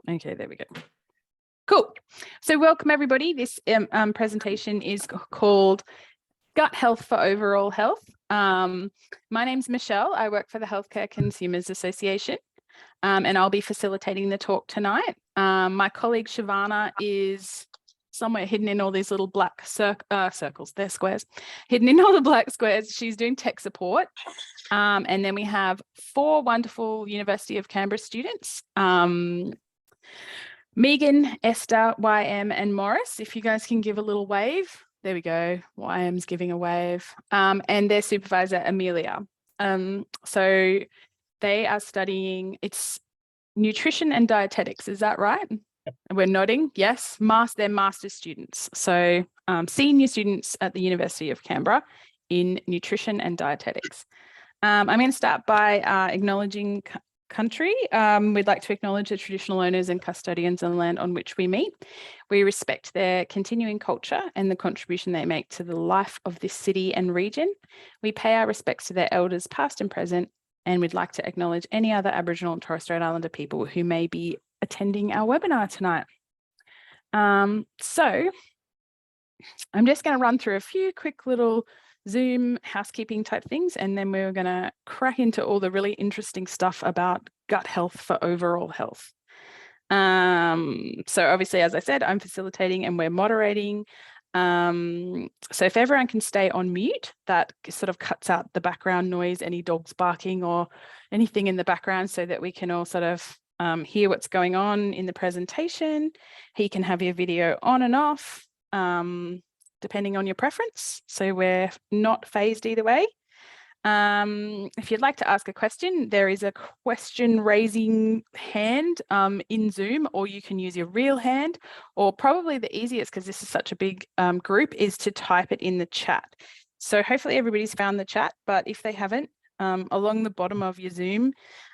Okay, there we go. Cool. So welcome everybody. This presentation is called Gut Health for Overall Health. My name's Michelle. I work for the Healthcare Consumers Association, and I'll be facilitating the talk tonight. My colleague Shavana is somewhere hidden in all these little black circles, they're squares, hidden in all the black squares. She's doing tech support. And then we have 4 wonderful University of Canberra students, Megan, Esther, YM, and Morris. If you guys can give a little wave. There we go. YM's giving a wave. And their supervisor, Emilia. So they are studying, it's nutrition and dietetics. Is that right? Yep. We're nodding. Yes. They're master's students. So senior students at the University of Canberra in nutrition and dietetics. I'm going to start by acknowledging country. We'd like to acknowledge the traditional owners and custodians of the land on which we meet. We respect their continuing culture and the contribution they make to the life of this city and region. We pay our respects to their elders past and present, and we'd like to acknowledge any other Aboriginal and Torres Strait Islander people who may be attending our webinar tonight. So I'm just going to run through a few quick little Zoom housekeeping type things, and then we're going to crack into all the really interesting stuff about gut health for overall health. So obviously, as I said, I'm facilitating and we're moderating. So if everyone can stay on mute, that sort of cuts out the background noise, any dogs barking or anything in the background, so that we can all sort of hear what's going on in the presentation. You can have your video on and off, depending on your preference. So we're not phased either way. If you'd like to ask a question, there is a question raising hand in Zoom, or you can use your real hand, or probably the easiest, because this is such a big group, is to type it in the chat. So hopefully everybody's found the chat, but if they haven't, along the bottom of your Zoom,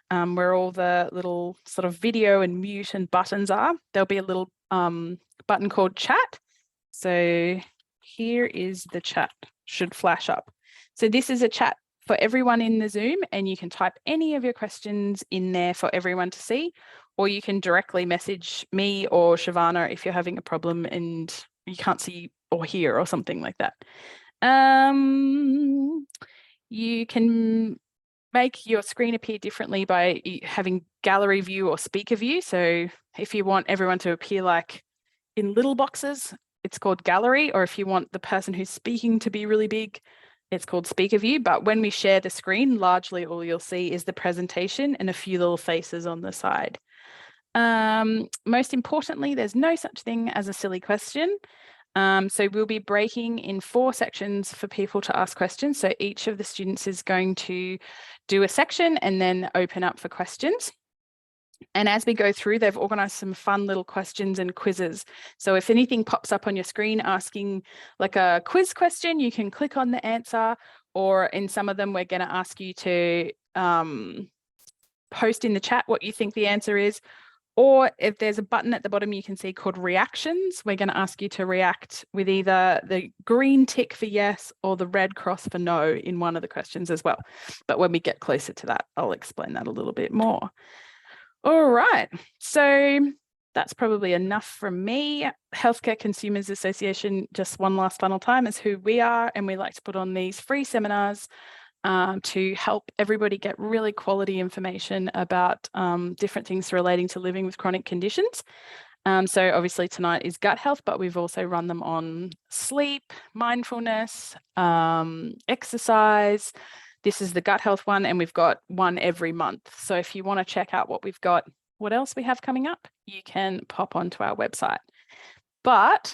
where all the little sort of video and mute and buttons are, there'll be a little button called chat. So here is the chat, should flash up. So this is a chat for everyone in the Zoom, and you can type any of your questions in there for everyone to see, or you can directly message me or Shavana if you're having a problem and you can't see or hear or something like that. You can make your screen appear differently by having gallery view or speaker view. So if you want everyone to appear like in little boxes, it's called gallery, or if you want the person who's speaking to be really big, it's called speaker view. But when we share the screen, largely all you'll see is the presentation and a few little faces on the side. Most importantly, there's no such thing as a silly question. So we'll be breaking in 4 sections for people to ask questions. So each of the students is going to do a section and then open up for questions. And as we go through, they've organised some fun little questions and quizzes. So if anything pops up on your screen asking like a quiz question, you can click on the answer, or in some of them, we're going to ask you to post in the chat what you think the answer is. Or if there's a button at the bottom you can see called reactions, we're going to ask you to react with either the green tick for yes or the red cross for no in one of the questions as well. But when we get closer to that, I'll explain that a little bit more. All right, so that's probably enough from me. Healthcare Consumers Association, just one last final time, is who we are, and we like to put on these free seminars to help everybody get really quality information about different things relating to living with chronic conditions. So obviously tonight is gut health, but we've also run them on sleep, mindfulness, exercise. This is the gut health one, and we've got one every month. So if you want to check out what we've got, what else we have coming up, you can pop onto our website. But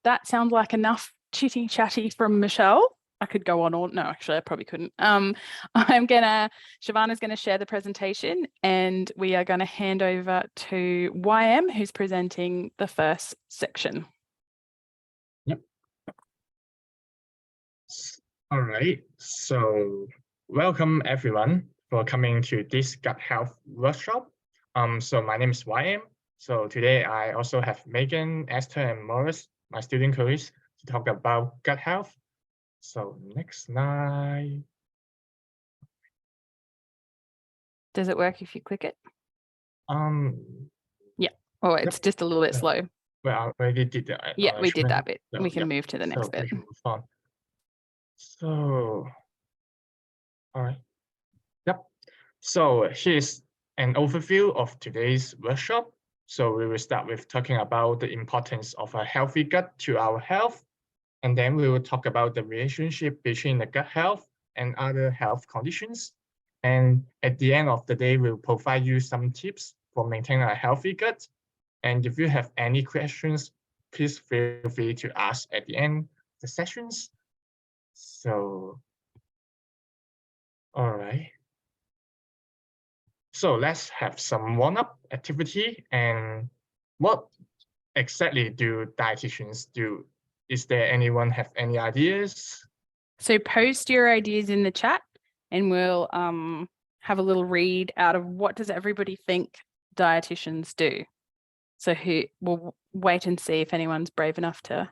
that sounds like enough chitty chatty from Michelle. I could go on, or no, actually I probably couldn't. Shavana's gonna share the presentation, and we are gonna hand over to YM, who's presenting the first section. Yep. All right, so welcome everyone for coming to this gut health workshop. So my name is YM. So today I also have Megan, Esther, and Morris, my student colleagues, to talk about gut health. So next slide. Does it work if you click it? Yeah. Oh, it's Yep. just a little bit slow. Well, I already did that. Yeah, we did that bit. So, We can yep. move to the next So we bit. can move on. So, all right. Yep. So here's an overview of today's workshop. So we will start with talking about the importance of a healthy gut to our health. And then we will talk about the relationship between the gut health and other health conditions. And at the end of the day, we'll provide you some tips for maintaining a healthy gut. And if you have any questions, please feel free to ask at the end of the sessions. So, all right. So let's have some warm-up activity. And what exactly do dietitians do? Is there anyone have any ideas? So post your ideas in the chat and we'll have a little read out of what does everybody think dietitians do. So we'll wait and see if anyone's brave enough to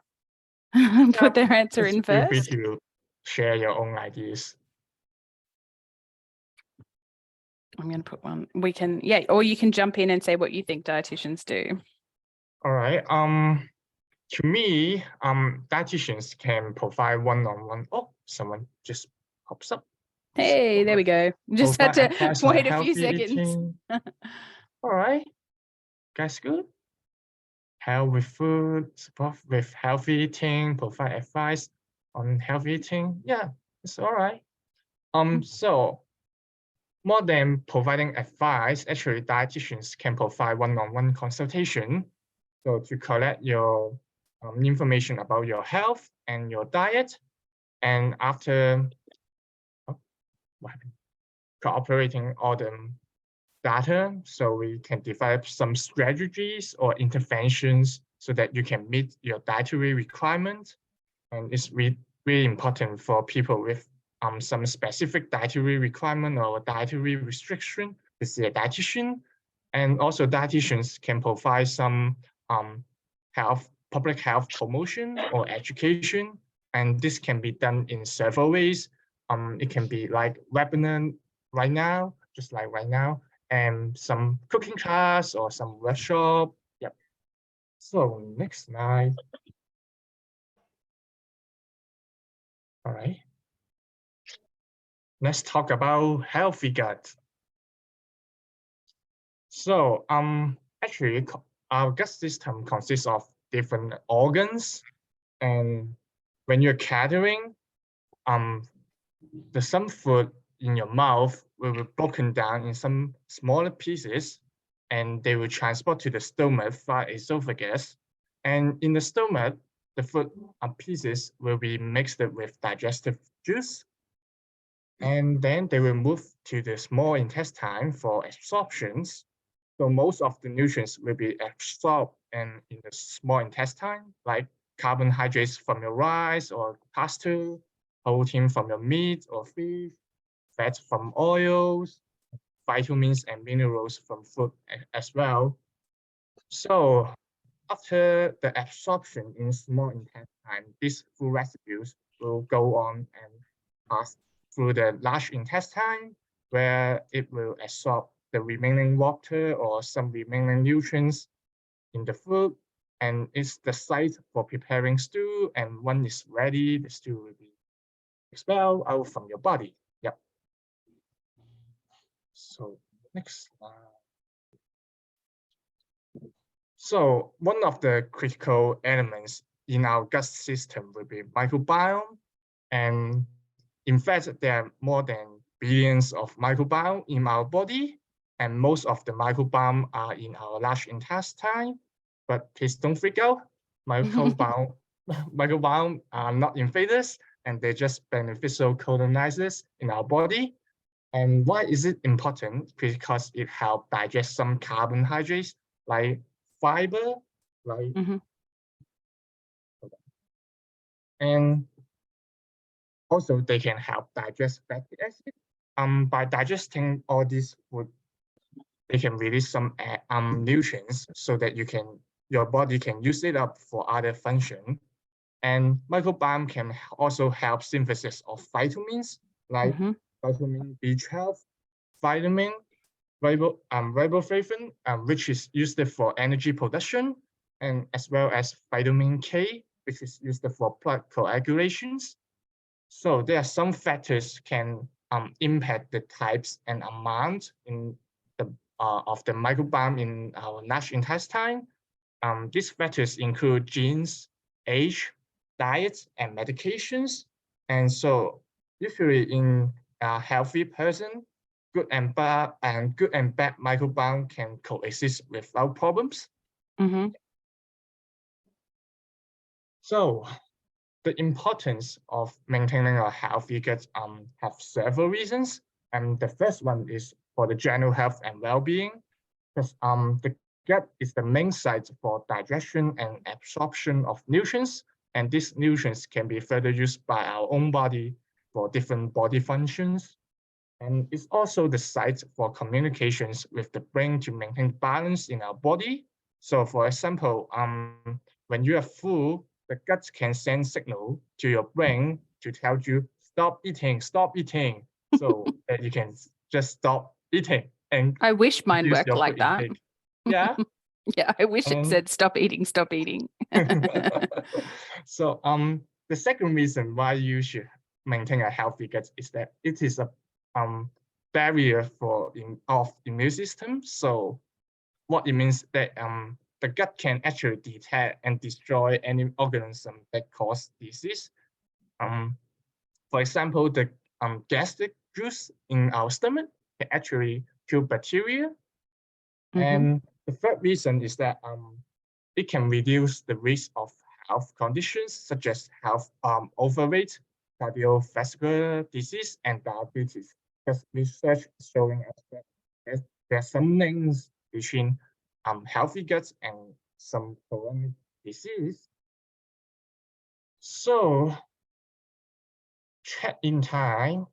put their answer in Feel free first. to share your own ideas. I'm going to put one. We can, yeah, or you can jump in and say what you think dietitians do. All right. To me, dietitians can provide one-on-one. Oh, someone just pops up. Hey, there we go. Just had to wait a few seconds. Eating. All right. That's good. Help with food, support with healthy eating, provide advice on healthy eating. Yeah, it's all right. So more than providing advice, actually dietitians can provide one-on-one consultation. So to collect your information about your health and your diet. And after cooperating all the data, so we can develop some strategies or interventions so that you can meet your dietary requirement. And it's really important for people with some specific dietary requirement or dietary restriction to see a dietitian. And also dietitians can provide some public health promotion or education. And this can be done in several ways. It can be like webinar right now, just like right now, and some cooking class or some workshop. Yep. So next slide. All right. Let's talk about healthy gut. So actually our gut system consists of different organs, and when you're catering, some food in your mouth will be broken down in some smaller pieces, and they will transport to the stomach via esophagus. And in the stomach, the food pieces will be mixed with digestive juice, and then they will move to the small intestine for absorptions. So most of the nutrients will be absorbed in the small intestine, like carbohydrates from your rice or pasta, protein from your meat or fish, fats from oils, vitamins and minerals from food as well. So after the absorption in small intestine, these food residues will go on and pass through the large intestine, where it will absorb the remaining water or some remaining nutrients in the food, and it's the site for preparing stew. And when it's ready, the stew will be expelled out from your body. Yep. So next slide. So one of the critical elements in our gut system will be microbiome. And in fact, there are more than billions of microbiome in our body. And most of the microbiome are in our large intestine. But please don't freak out. Microbiome are not invaders, and they're just beneficial colonizers in our body. And why is it important? Because it helps digest some carbohydrates like fiber, right? And also they can help digest fatty acid. By digesting all these food, they can release some nutrients so that your body can use it up for other function. And microbiome can also help synthesis of vitamins like vitamin B12, vitamin, riboflavin, which is used for energy production, and as well as vitamin K, which is used for blood coagulations. So there are some factors can impact the types and amount in the of the microbiome in our large intestine. These factors include genes, age, diet, and medications. And so usually in a healthy person, good and bad microbiome can coexist without problems. Mm-hmm. So the importance of maintaining a healthy gut have several reasons. And the first one is for the general health and well-being, because the gut is the main site for digestion and absorption of nutrients, and these nutrients can be further used by our own body for different body functions. And it's also the site for communications with the brain to maintain balance in our body. So for example, when you are full, the gut can send signal to your brain to tell you, stop eating, so that you can just stop eating. And I wish mine reduce worked your like food that. intake. Yeah. Yeah, I wish it said stop eating, stop eating. So the second reason why you should maintain a healthy gut is that it is a barrier of immune system. So what it means that the gut can actually detect and destroy any organism that cause disease. For example, the gastric juice in our stomach can actually kill bacteria. Mm-hmm. And the third reason is that it can reduce the risk of health conditions such as overweight, cardiovascular disease, and diabetes. Because research is showing us that there are some links between healthy guts and some chronic disease. So, chat-in time.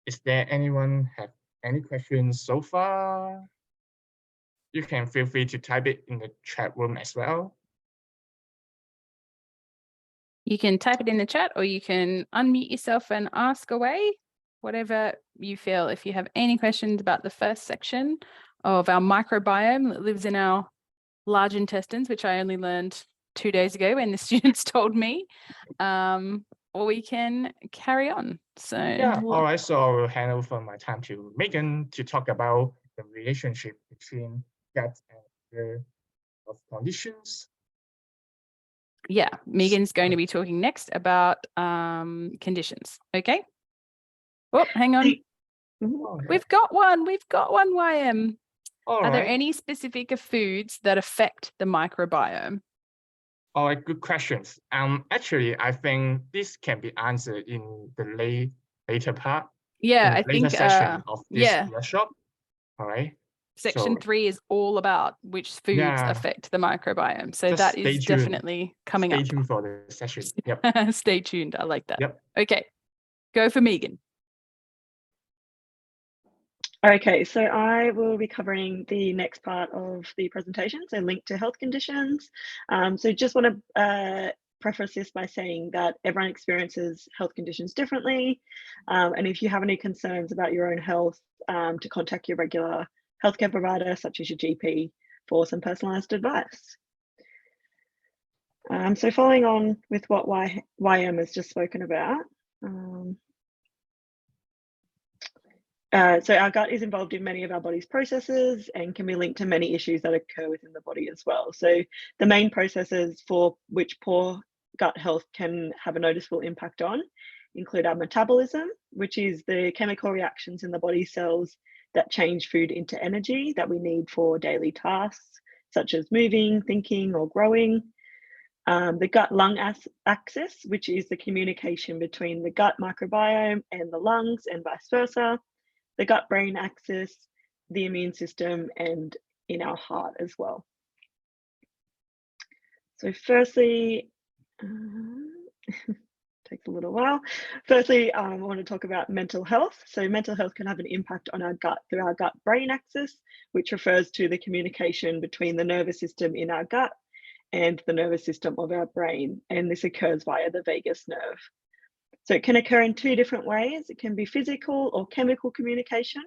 Is there anyone have any questions so far? You can feel free to type it in the chat room as well. You can type it in the chat, or you can unmute yourself and ask away, whatever you feel. If you have any questions about the first section of our microbiome that lives in our large intestines, which I only learned 2 days ago when the students told me, or we can carry on. So yeah, all right. So I will hand over my time to Megan to talk about the relationship between gut and the health conditions. Yeah, Megan's going to be talking next about conditions. Okay. Oh, hang on. We've got one, YM. Are there any specific foods that affect the microbiome? All right, good questions. Actually, I think this can be answered in the later part. Yeah, I think session of this workshop. All right. Section 3 is all about which foods affect the microbiome. So just that is definitely coming up. Stay tuned for the session. Yep. Stay tuned. I like that. Yep. Okay. Go for Megan. Okay, so I will be covering the next part of the presentation, so linked to health conditions. So just want to preface this by saying that everyone experiences health conditions differently. And if you have any concerns about your own health, to contact your regular healthcare provider, such as your GP, for some personalised advice. So following on with what YM has just spoken about, so our gut is involved in many of our body's processes and can be linked to many issues that occur within the body as well. So the main processes for which poor gut health can have a noticeable impact on include our metabolism, which is the chemical reactions in the body cells that change food into energy that we need for daily tasks, such as moving, thinking, or growing. The gut-lung axis, which is the communication between the gut microbiome and the lungs and vice versa. The gut-brain axis, the immune system, and in our heart as well. So firstly, takes a little while. Firstly, I want to talk about mental health. So mental health can have an impact on our gut through our gut-brain axis, which refers to the communication between the nervous system in our gut and the nervous system of our brain. And this occurs via the vagus nerve. So it can occur in two different ways. It can be physical or chemical communication.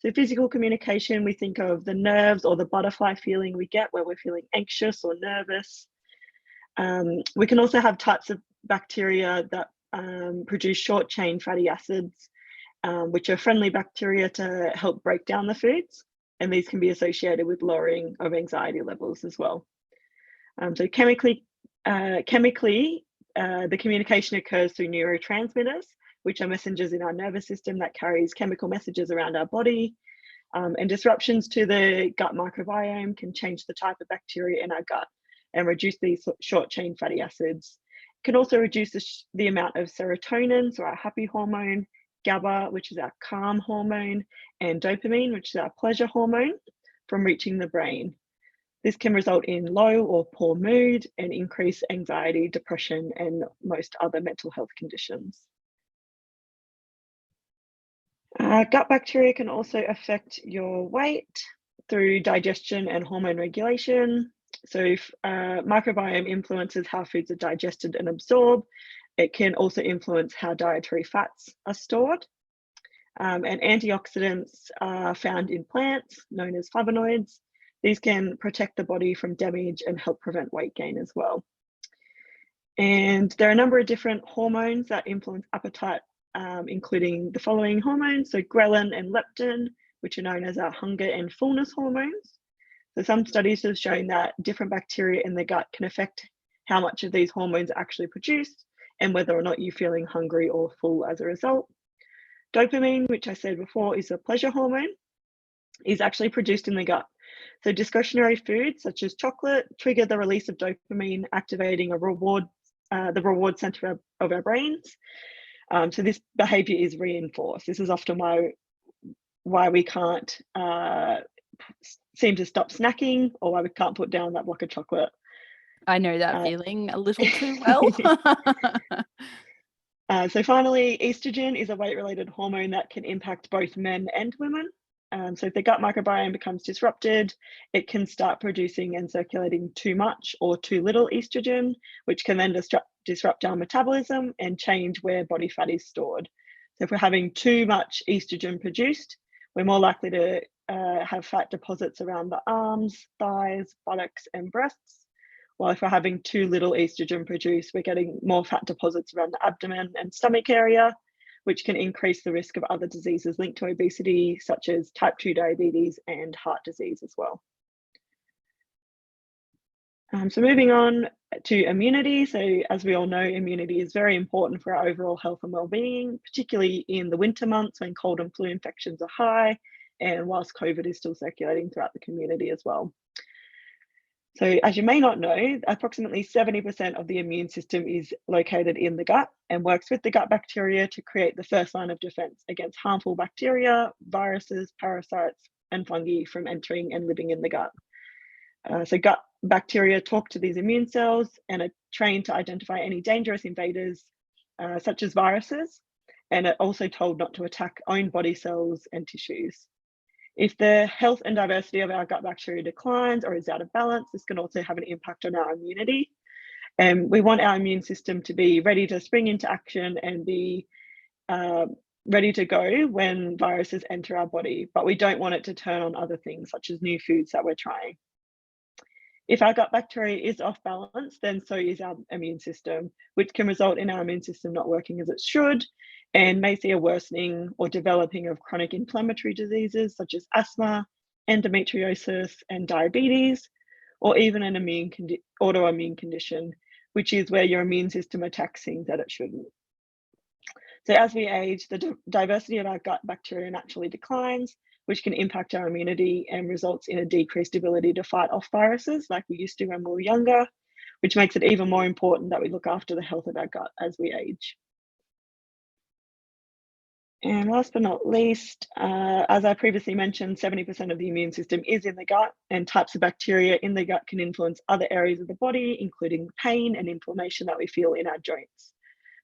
So physical communication, we think of the nerves or the butterfly feeling we get where we're feeling anxious or nervous. We can also have types of bacteria that produce short chain fatty acids, which are friendly bacteria to help break down the foods. And these can be associated with lowering of anxiety levels as well. So chemically, the communication occurs through neurotransmitters, which are messengers in our nervous system that carries chemical messages around our body. And disruptions to the gut microbiome can change the type of bacteria in our gut and reduce these short chain fatty acids. It can also reduce the amount of serotonin, so our happy hormone, GABA, which is our calm hormone, and dopamine, which is our pleasure hormone, from reaching the brain. This can result in low or poor mood and increase anxiety, depression, and most other mental health conditions. Gut bacteria can also affect your weight through digestion and hormone regulation. So if microbiome influences how foods are digested and absorbed, it can also influence how dietary fats are stored. And antioxidants are found in plants, known as flavonoids. These can protect the body from damage and help prevent weight gain as well. And there are a number of different hormones that influence appetite, including the following hormones, so ghrelin and leptin, which are known as our hunger and fullness hormones. So some studies have shown that different bacteria in the gut can affect how much of these hormones are actually produced and whether or not you're feeling hungry or full as a result. Dopamine, which I said before is a pleasure hormone, is actually produced in the gut. So discretionary foods such as chocolate trigger the release of dopamine, activating the reward center of our brains. So this behavior is reinforced. This is often why we can't seem to stop snacking, or why we can't put down that block of chocolate. I know that feeling a little too well. So finally, estrogen is a weight-related hormone that can impact both men and women. So if the gut microbiome becomes disrupted, it can start producing and circulating too much or too little estrogen, which can then disrupt our metabolism and change where body fat is stored. So if we're having too much estrogen produced, we're more likely to have fat deposits around the arms, thighs, buttocks, and breasts. While if we're having too little estrogen produced, we're getting more fat deposits around the abdomen and stomach area, which can increase the risk of other diseases linked to obesity, such as type 2 diabetes and heart disease as well. So moving on to immunity. So as we all know, immunity is very important for our overall health and well-being, particularly in the winter months when cold and flu infections are high, and whilst COVID is still circulating throughout the community as well. So as you may not know, approximately 70% of the immune system is located in the gut and works with the gut bacteria to create the first line of defense against harmful bacteria, viruses, parasites, and fungi from entering and living in the gut. So gut bacteria talk to these immune cells and are trained to identify any dangerous invaders, such as viruses, and are also told not to attack own body cells and tissues. If the health and diversity of our gut bacteria declines or is out of balance, this can also have an impact on our immunity. And we want our immune system to be ready to spring into action and be ready to go when viruses enter our body, but we don't want it to turn on other things such as new foods that we're trying. If our gut bacteria is off balance, then so is our immune system, which can result in our immune system not working as it should, and may see a worsening or developing of chronic inflammatory diseases such as asthma, endometriosis, and diabetes, or even an autoimmune condition, which is where your immune system attacks things that it shouldn't. So as we age, the diversity of our gut bacteria naturally declines, which can impact our immunity and results in a decreased ability to fight off viruses like we used to when we were younger, which makes it even more important that we look after the health of our gut as we age. And last but not least, as I previously mentioned, 70% of the immune system is in the gut, and types of bacteria in the gut can influence other areas of the body, including pain and inflammation that we feel in our joints.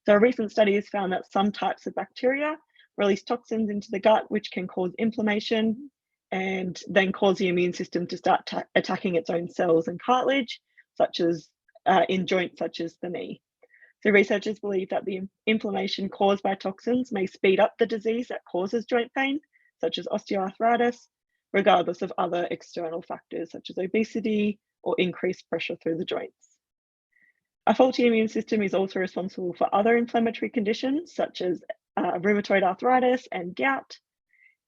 So a recent study has found that some types of bacteria release toxins into the gut, which can cause inflammation and then cause the immune system to start attacking its own cells and cartilage, such as in joints such as the knee. So researchers believe that the inflammation caused by toxins may speed up the disease that causes joint pain, such as osteoarthritis, regardless of other external factors such as obesity or increased pressure through the joints. A faulty immune system is also responsible for other inflammatory conditions such as rheumatoid arthritis and gout.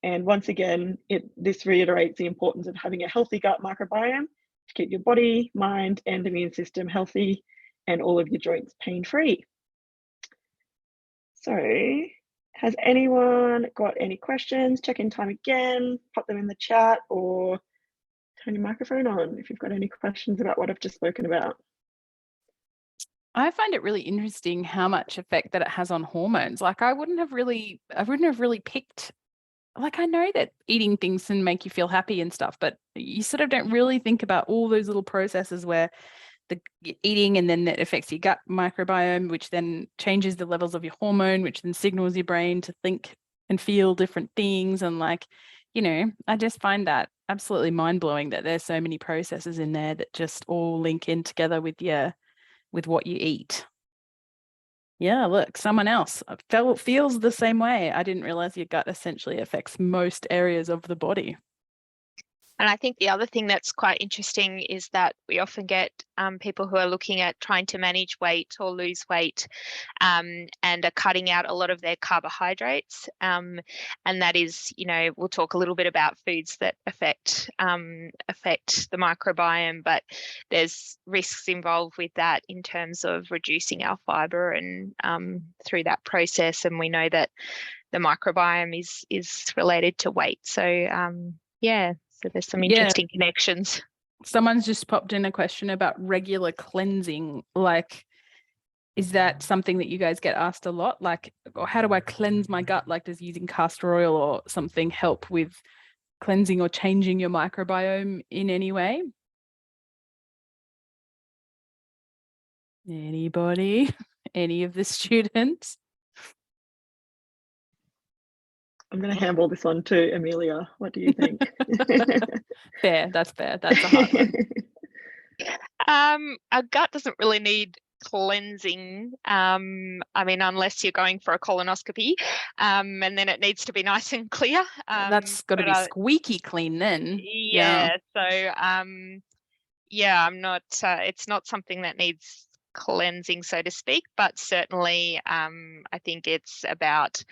And once again, this reiterates the importance of having a healthy gut microbiome to keep your body, mind, and immune system healthy and all of your joints pain-free. So, has anyone got any questions? Check-in time again, pop them in the chat or turn your microphone on if you've got any questions about what I've just spoken about. I find it really interesting how much effect that it has on hormones. Like I wouldn't have really picked, like I know that eating things can make you feel happy and stuff, but you sort of don't really think about all those little processes where the eating and then that affects your gut microbiome, which then changes the levels of your hormone, which then signals your brain to think and feel different things. And like, you know, I just find that absolutely mind-blowing that there's so many processes in there that just all link in together with what you eat. Yeah, look, someone else feels the same way. I didn't realize your gut essentially affects most areas of the body. And I think the other thing that's quite interesting is that we often get people who are looking at trying to manage weight or lose weight and are cutting out a lot of their carbohydrates. And that is, you know, we'll talk a little bit about foods that affect the microbiome, but there's risks involved with that in terms of reducing our fiber and through that process. And we know that the microbiome is related to weight. So yeah. So there's some interesting connections. Someone's just popped in a question about regular cleansing. Like, is that something that you guys get asked a lot? Like, or how do I cleanse my gut? Like, does using castor oil or something help with cleansing or changing your microbiome in any way? Anybody? Any of the students? I'm going to handball this one to Emilia. What do you think? Fair. That's fair. That's a hard one. Our gut doesn't really need cleansing. I mean, unless you're going for a colonoscopy, and then it needs to be nice and clear. That's got to be squeaky clean then. Yeah. So, yeah, I'm not. It's not something that needs cleansing, so to speak. But certainly, I think it's about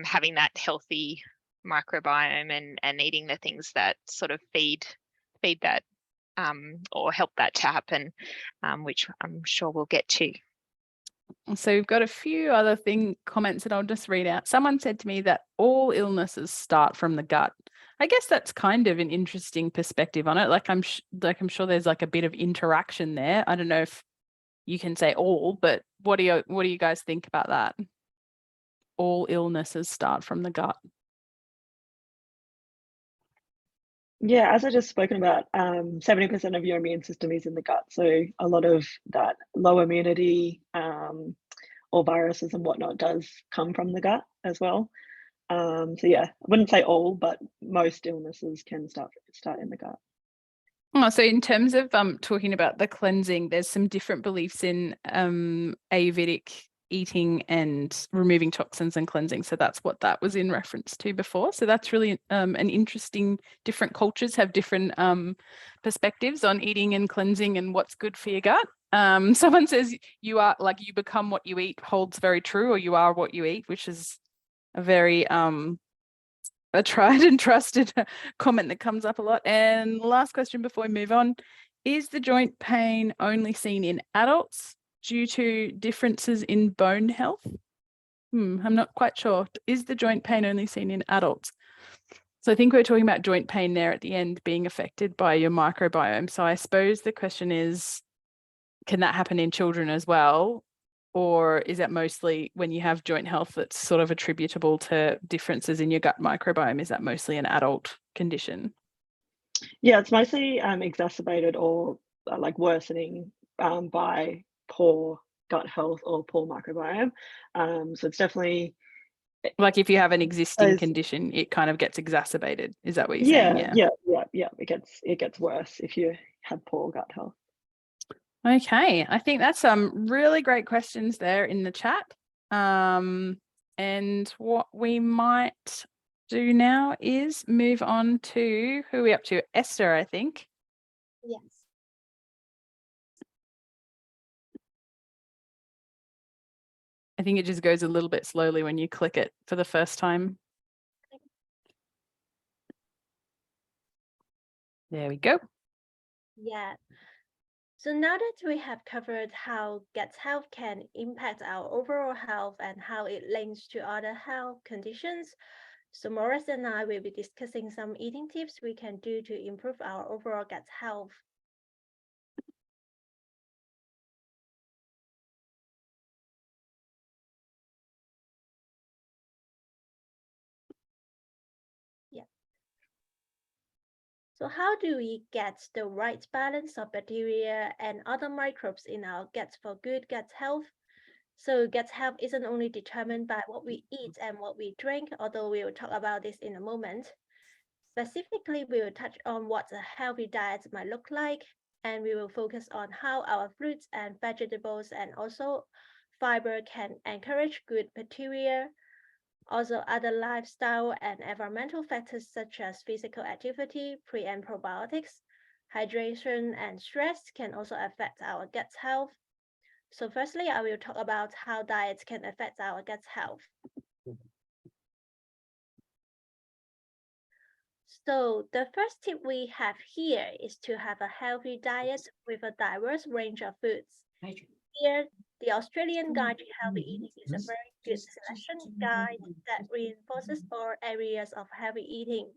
having that healthy microbiome and eating the things that sort of feed that or help that to happen, which I'm sure we'll get to. So we've got a few other comments that I'll just read out. Someone said to me that all illnesses start from the gut. I guess that's kind of an interesting perspective on it. Like I'm sure there's like a bit of interaction there. I don't know if you can say all, but what do you guys think about that? All illnesses start from the gut. Yeah, as I just spoken about, 70% of your immune system is in the gut. So a lot of that low immunity or viruses and whatnot does come from the gut as well. So yeah, I wouldn't say all, but most illnesses can start in the gut. Oh, so in terms of talking about the cleansing, there's some different beliefs in Ayurvedic eating and removing toxins and cleansing. So that's what that was in reference to before. So that's really an interesting, different cultures have different perspectives on eating and cleansing and what's good for your gut. Someone says you become what you eat holds very true, or you are what you eat, which is a very a tried and trusted comment that comes up a lot. And last question before we move on, is the joint pain only seen in adults due to differences in bone health? I'm not quite sure. Is the joint pain only seen in adults? So I think we're talking about joint pain there at the end being affected by your microbiome. So I suppose the question is, can that happen in children as well? Or is that mostly when you have joint health that's sort of attributable to differences in your gut microbiome? Is that mostly an adult condition? Yeah, it's mostly exacerbated or like worsening by poor gut health or poor microbiome. So it's definitely like if you have an existing condition, it kind of gets exacerbated. Is that what you're saying? Yeah. It gets worse if you have poor gut health. Okay, I think that's some really great questions there in the chat. And what we might do now is move on to, who are we up to? Esther, I think. Yes. I think it just goes a little bit slowly when you click it for the first time. There we go. Yeah. So now that we have covered how gut health can impact our overall health and how it links to other health conditions, so Maurice and I will be discussing some eating tips we can do to improve our overall gut health. So how do we get the right balance of bacteria and other microbes in our gut for good gut health? So gut health isn't only determined by what we eat and what we drink, although we will talk about this in a moment. Specifically, we will touch on what a healthy diet might look like, and we will focus on how our fruits and vegetables and also fiber can encourage good bacteria. Also, other lifestyle and environmental factors such as physical activity, pre and probiotics, hydration, and stress can also affect our gut health. So firstly, I will talk about how diets can affect our gut health. So the first tip we have here is to have a healthy diet with a diverse range of foods. Here, the Australian Guide to Healthy Eating is a very good selection guide that reinforces all areas of healthy eating.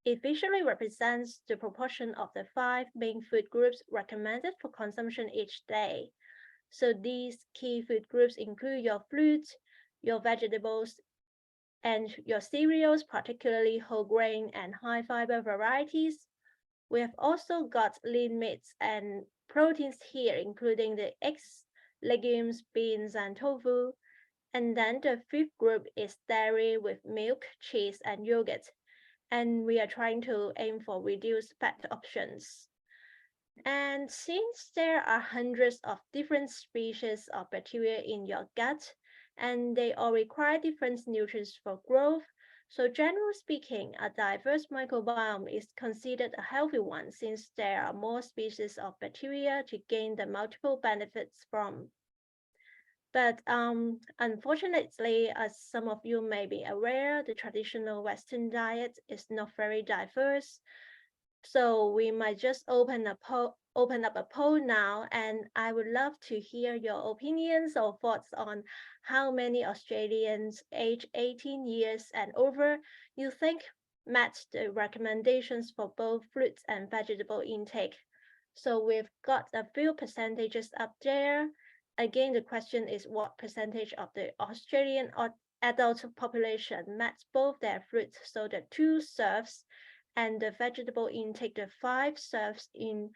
It visually represents the proportion of the 5 main food groups recommended for consumption each day. So these key food groups include your fruits, your vegetables, and your cereals, particularly whole grain and high fiber varieties. We have also got lean meats and proteins here, including the eggs, legumes, beans, and tofu. And then the 5th group is dairy with milk, cheese, and yogurt. And we are trying to aim for reduced fat options. And since there are hundreds of different species of bacteria in your gut, and they all require different nutrients for growth, so generally speaking, a diverse microbiome is considered a healthy one since there are more species of bacteria to gain the multiple benefits from. But unfortunately, as some of you may be aware, the traditional Western diet is not very diverse. So we might just open up a poll now, and I would love to hear your opinions or thoughts on how many Australians aged 18 years and over you think met the recommendations for both fruits and vegetable intake. So we've got a few percentages up there. Again, the question is what percentage of the Australian adult population met both their fruits, so the 2 serves, and the vegetable intake, the 5 serves in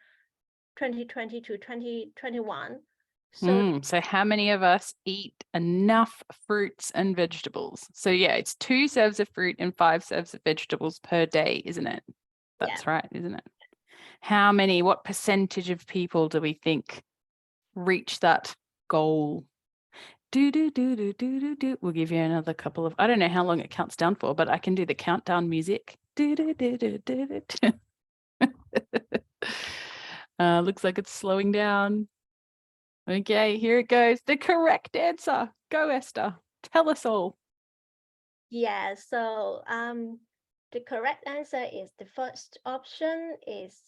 2020 to 2021. So how many of us eat enough fruits and vegetables? So yeah, it's 2 serves of fruit and 5 serves of vegetables per day, isn't it? That's right, isn't it? What percentage of people do we think reach that goal? We'll give you another couple of, I don't know how long it counts down for, but I can do the countdown music. Looks like it's slowing down. Okay, here it goes. The correct answer. Go, Esther. Tell us all. Yeah, so the correct answer is the first option is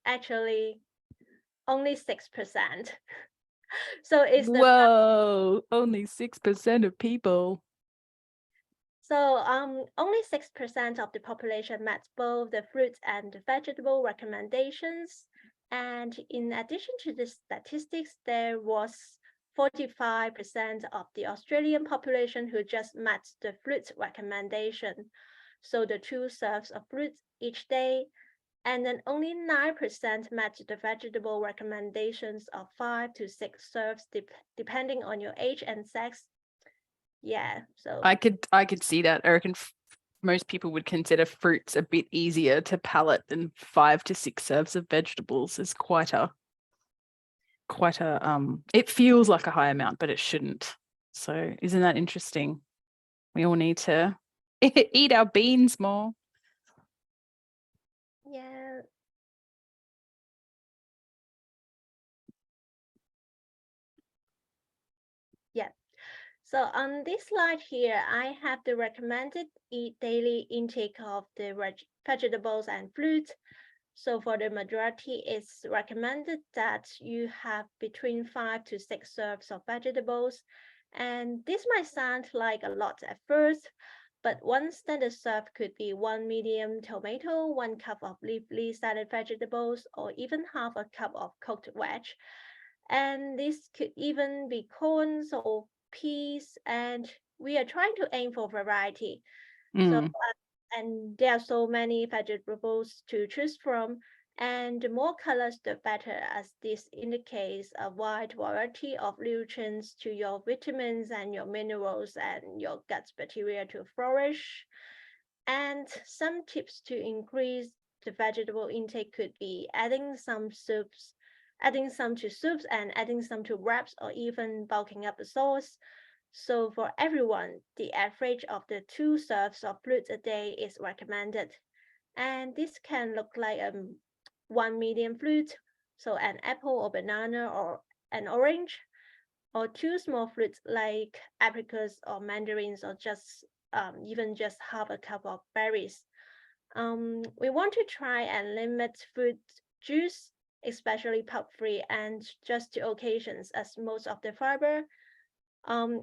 actually only 6%. So it's only 6% of people. So only 6% of the population met both the fruits and the vegetable recommendations. And in addition to the statistics, there was 45% of the Australian population who just met the fruits recommendation. So the 2 serves of fruits each day. And then only 9% met the vegetable recommendations of 5 to 6 serves, depending on your age and sex. Yeah, so I could see that. I reckon most people would consider fruits a bit easier to palate than 5 to 6 serves of vegetables is quite a it feels like a high amount, but it shouldn't. So isn't that interesting? We all need to Eat our beans more. Yeah. Yeah. So on this slide here, I have the recommended daily intake of the vegetables and fruits. So for the majority, it's recommended that you have between 5 to 6 serves of vegetables. And this might sound like a lot at first, but one standard serve could be 1 medium tomato, 1 cup of leafy salad vegetables, or even half a cup of cooked veg. And this could even be corns or peas, and we are trying to aim for variety. So and there are so many vegetables to choose from, and the more colors the better, as this indicates a wide variety of nutrients to your vitamins and your minerals and your gut bacteria to flourish. And some tips to increase the vegetable intake could be adding some to soups and adding some to wraps, or even bulking up the sauce. So for everyone, the average of the 2 serves of fruits a day is recommended. And this can look like 1 medium fruit, so an apple or banana or an orange, or 2 small fruits like apricots or mandarins, or even just half a cup of berries. We want to try and limit fruit juice, especially pulp-free, and just to occasions, as most of the fiber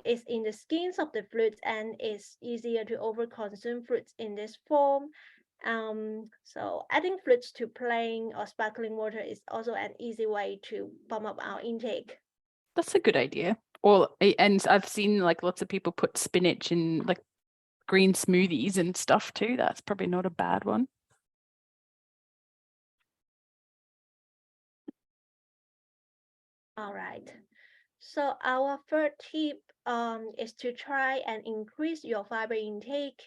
is in the skins of the fruits, and it's easier to overconsume fruits in this form. So adding fruits to plain or sparkling water is also an easy way to bump up our intake. That's a good idea. And I've seen like lots of people put spinach in like green smoothies and stuff too. That's probably not a bad one. All right. So our third tip is to try and increase your fiber intake.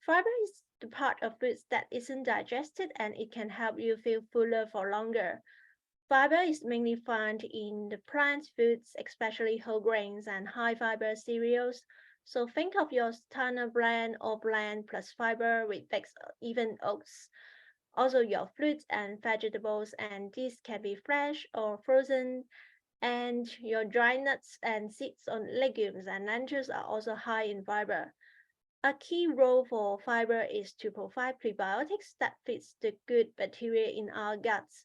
Fiber is the part of foods that isn't digested, and it can help you feel fuller for longer. Fiber is mainly found in the plant foods, especially whole grains and high fiber cereals. So think of your Stana blend or blend plus fiber with baked or even oats. Also your fruits and vegetables, and these can be fresh or frozen. And your dry nuts and seeds on legumes and lentils are also high in fiber. A key role for fiber is to provide prebiotics that feeds the good bacteria in our guts.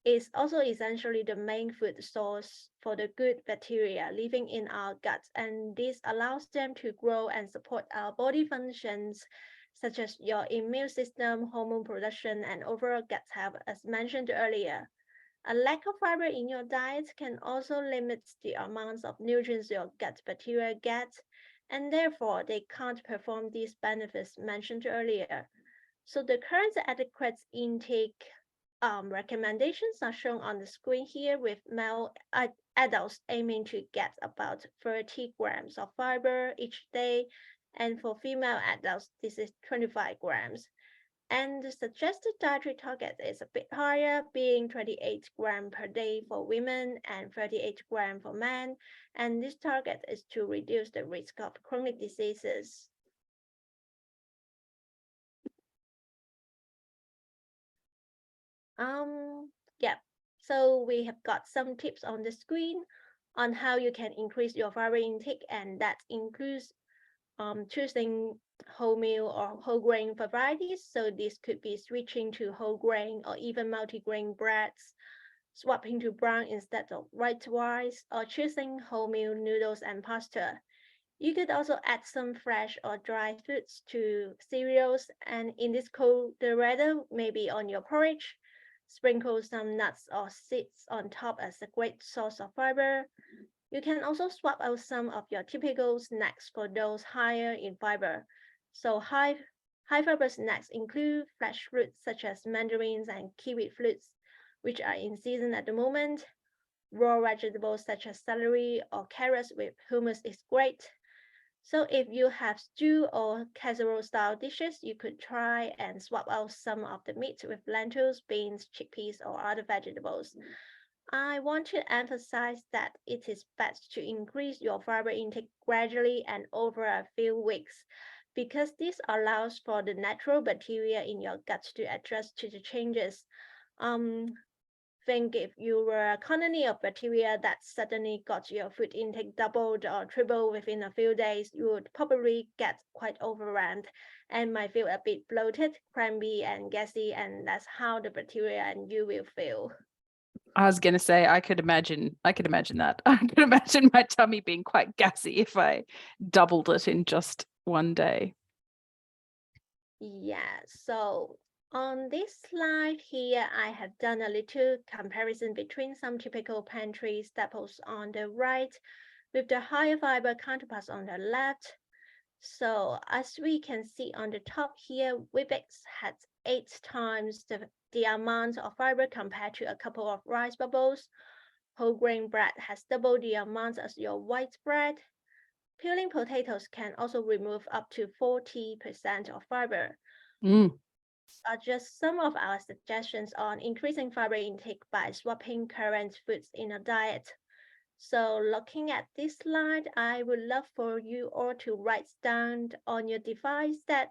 It's also essentially the main food source for the good bacteria living in our guts, and this allows them to grow and support our body functions, such as your immune system, hormone production, and overall gut health, as mentioned earlier. A lack of fiber in your diet can also limit the amounts of nutrients your gut bacteria get, and therefore they can't perform these benefits mentioned earlier. So the current adequate intake recommendations are shown on the screen here, with male adults aiming to get about 30 grams of fiber each day, and for female adults, this is 25 grams. And the suggested dietary target is a bit higher, being 28 grams per day for women and 38 grams for men. And this target is to reduce the risk of chronic diseases. Yeah, so we have got some tips on the screen on how you can increase your fiber intake, and that includes choosing wholemeal or whole grain varieties. So this could be switching to whole grain or even multi-grain breads, swapping to brown instead of white rice, or choosing wholemeal noodles and pasta. You could also add some fresh or dry foods to cereals, and in this colder weather, maybe on your porridge. Sprinkle some nuts or seeds on top as a great source of fiber. You can also swap out some of your typical snacks for those higher in fiber. So high fiber snacks include fresh fruits such as mandarins and kiwi fruits, which are in season at the moment. Raw vegetables such as celery or carrots with hummus is great. So if you have stew or casserole style dishes, you could try and swap out some of the meat with lentils, beans, chickpeas, or other vegetables. I want to emphasize that it is best to increase your fiber intake gradually and over a few weeks, because this allows for the natural bacteria in your gut to adjust to the changes. Think if you were a colony of bacteria that suddenly got your food intake doubled or tripled within a few days, you would probably get quite overwhelmed and might feel a bit bloated, crampy, and gassy, and that's how the bacteria and you will feel. I was going to say, I could imagine that. I could imagine my tummy being quite gassy if I doubled it in just one day. Yeah, so on this slide here, I have done a little comparison between some typical pantry staples on the right with the higher fiber counterparts on the left. So as we can see on the top here, Weetabix had 8 times the amount of fiber compared to a couple of rice bubbles. Whole grain bread has double the amount as your white bread. Peeling potatoes can also remove up to 40% of fiber. Are just some of our suggestions on increasing fiber intake by swapping current foods in a diet. So looking at this slide, I would love for you all to write down on your device that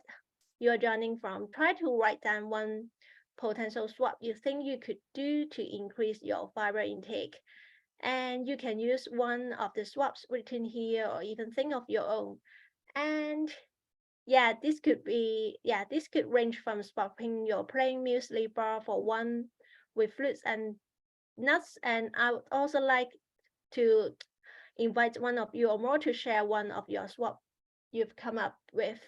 you're joining from. Try to write down one potential swap you think you could do to increase your fiber intake. And you can use one of the swaps written here or even think of your own. And yeah, this could range from swapping your plain muesli bar for one with fruits and nuts. And I would also like to invite one of you or more to share one of your swap you've come up with.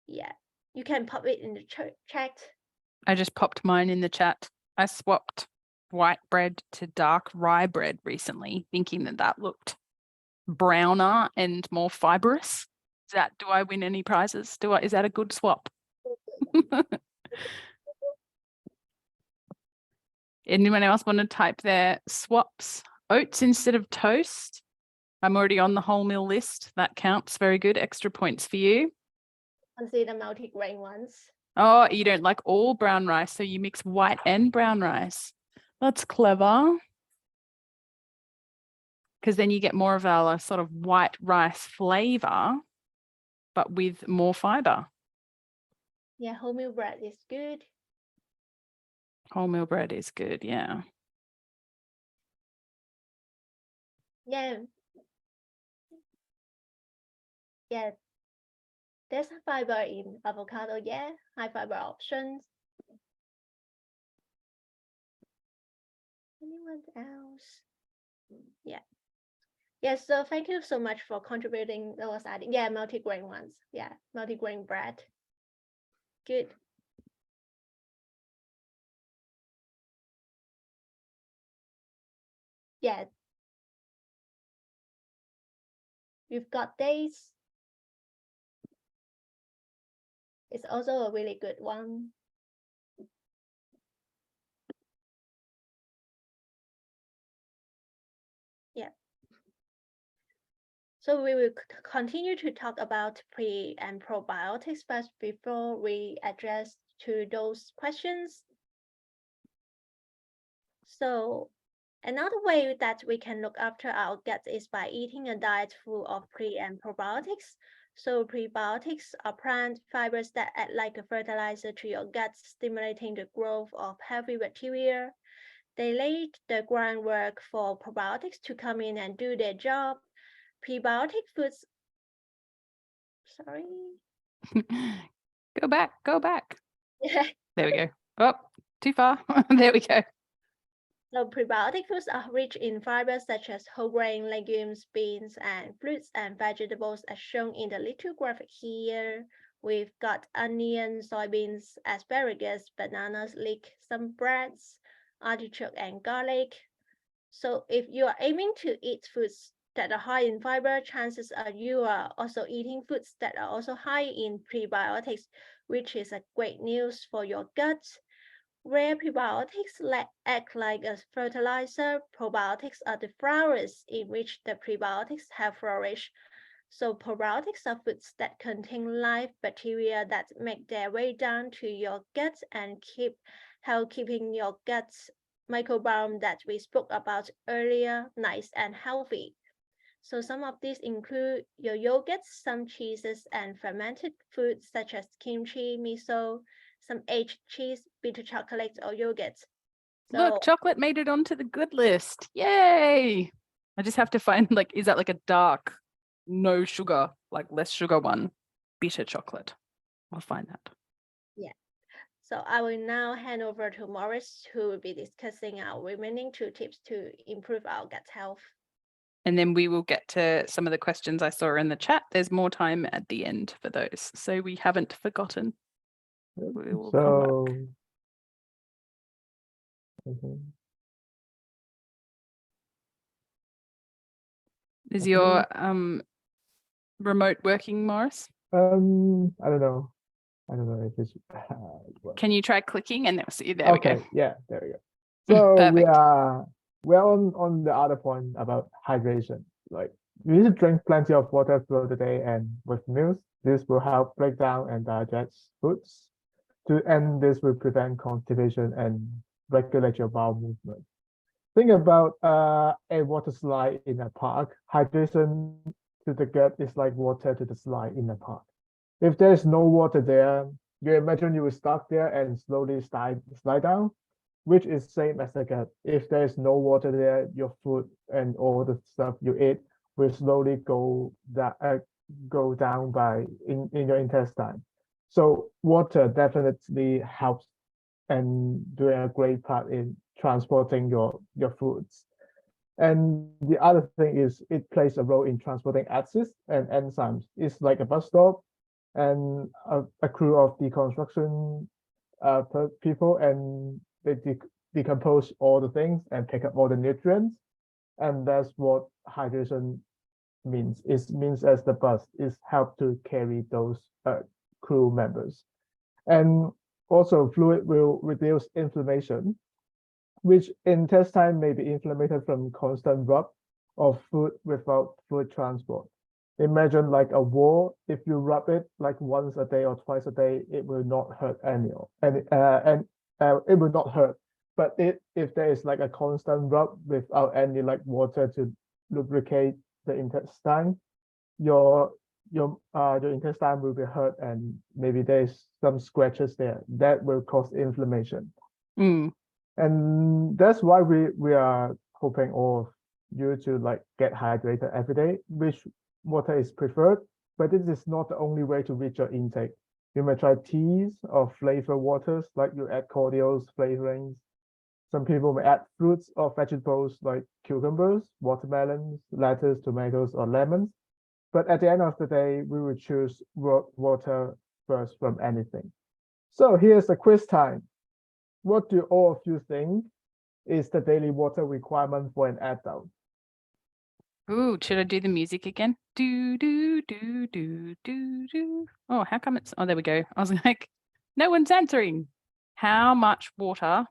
Yeah, you can pop it in the chat. I just popped mine in the chat. I swapped white bread to dark rye bread recently, thinking that looked browner and more fibrous. Do I win any prizes? Is that a good swap? Anyone else want to type their swaps? Oats instead of toast. I'm already on the wholemeal list. That counts. Very good. Extra points for you. Consider multi-grain ones. Oh, you don't like all brown rice, so you mix white and brown rice. That's clever. Because then you get more of a sort of white rice flavor, but with more fiber. Yeah, wholemeal bread is good. Wholemeal bread is good, yeah. Yeah. There's fiber in avocado, yeah. High fiber options. Anyone else? Yeah, so thank you so much for contributing those adding. Yeah, multi-grain ones. Yeah, multi-grain bread. Good. Yeah. We've got dates. It's also a really good one. Yeah. So we will continue to talk about pre and probiotics first before we address to those questions. So another way that we can look after our gut is by eating a diet full of pre and probiotics. So prebiotics are plant fibers that act like a fertilizer to your gut, stimulating the growth of healthy bacteria. They lay the groundwork for probiotics to come in and do their job. Prebiotic foods, sorry. Go back. Yeah. There we go. Oh, too far. There we go. So prebiotic foods are rich in fibers such as whole grain, legumes, beans, and fruits and vegetables as shown in the little graphic here. We've got onion, soybeans, asparagus, bananas, leek, some breads, artichoke, and garlic. So if you are aiming to eat foods that are high in fiber, chances are you are also eating foods that are also high in prebiotics, which is a great news for your gut. Where prebiotics act like a fertilizer, probiotics are the flowers in which the prebiotics have flourished. So probiotics are foods that contain live bacteria that make their way down to your gut and help keeping your gut microbiome that we spoke about earlier nice and healthy. So some of these include your yogurts, some cheeses, and fermented foods such as kimchi, miso, some aged cheese, bitter chocolate, or yogurt. So, Look, chocolate made it onto the good list. Yay! I just have to find, like, is that like a dark, no sugar, like less sugar one? Bitter chocolate. I'll find that. so I will now hand over to Morris, who will be discussing our remaining 2 tips to improve our gut health. And then we will get to some of the questions I saw in the chat. There's more time at the end for those. So we haven't forgotten. We will come back. Is your remote working, Morris? I don't know. I don't know if it's Can you try clicking and see? There we okay. go. Yeah, there we go. So we Perfect. are on the other point about hydration. Like you need to drink plenty of water throughout the day and with meals. This will help break down and digest foods. And this will prevent constipation and regulate your bowel movement. Think about a water slide in a park. Hydration to the gut is like water to the slide in a park. If there's no water there, you imagine you will stuck there and slowly slide down, which is same as the gut. If there's no water there, your food and all the stuff you eat will slowly go down in your intestine. So water definitely helps and doing a great part in transporting your foods. And the other thing is it plays a role in transporting acids and enzymes. It's like a bus stop and a crew of deconstruction people, and they decompose all the things and pick up all the nutrients. And that's what hydration means. It means as the bus is help to carry those crew members. And also fluid will reduce inflammation, which intestine may be inflamed from constant rub of food without fluid transport. Imagine like a wall, if you rub it like once a day or twice a day, it will not hurt it will not hurt. But if there is like a constant rub without any like water to lubricate the intestine, your intestine will be hurt and maybe there's some scratches there that will cause inflammation. And that's why we are hoping all of you to like get hydrated every day, which water is preferred, but this is not the only way to reach your intake. You may try teas or flavor waters, like you add cordials, flavorings. Some people may add fruits or vegetables like cucumbers, watermelons, lettuce, tomatoes, or lemons. But at the end of the day, we will choose water first from anything. So here's a quiz time. What do all of you think is the daily water requirement for an adult? Ooh, should I do the music again? Do, do, do, do, do, do. Oh, how come it's, oh, there we go. I was like, no one's answering. How much water,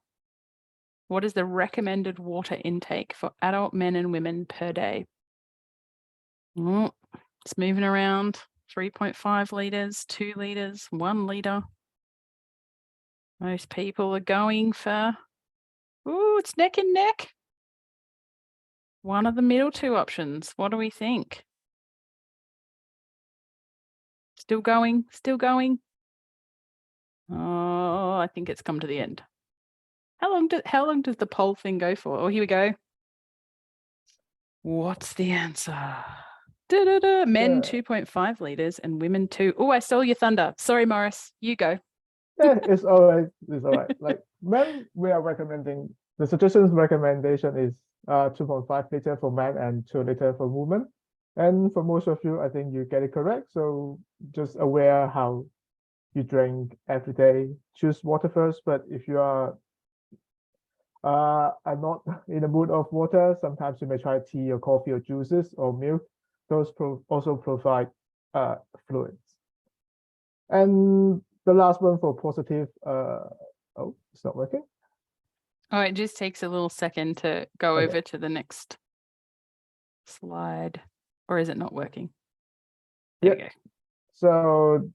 what is the recommended water intake for adult men and women per day? It's moving around. 3.5 litres, 2 litres, 1 litre. Most people are going for, ooh, it's neck and neck. One of the middle 2 options. What do we think? Still going, still going. Oh, I think it's come to the end. How long does the poll thing go for? Oh, here we go. What's the answer? Men 2.5 litres and women 2. Oh, I stole your thunder. Sorry, Morris. You go. Yeah, it's all right. It's all right. Like men, we are recommending, the suggestions recommendation is 2.5 liter for men and 2 liter for women. And for most of you, I think you get it correct. So just aware how you drink every day. Choose water first. But if you are not in the mood of water, sometimes you may try tea or coffee or juices or milk. Those also provide fluids. And the last one for positive, oh, it's not working. Oh, it just takes a little second to go over to the next slide. Or is it not working? There we go. So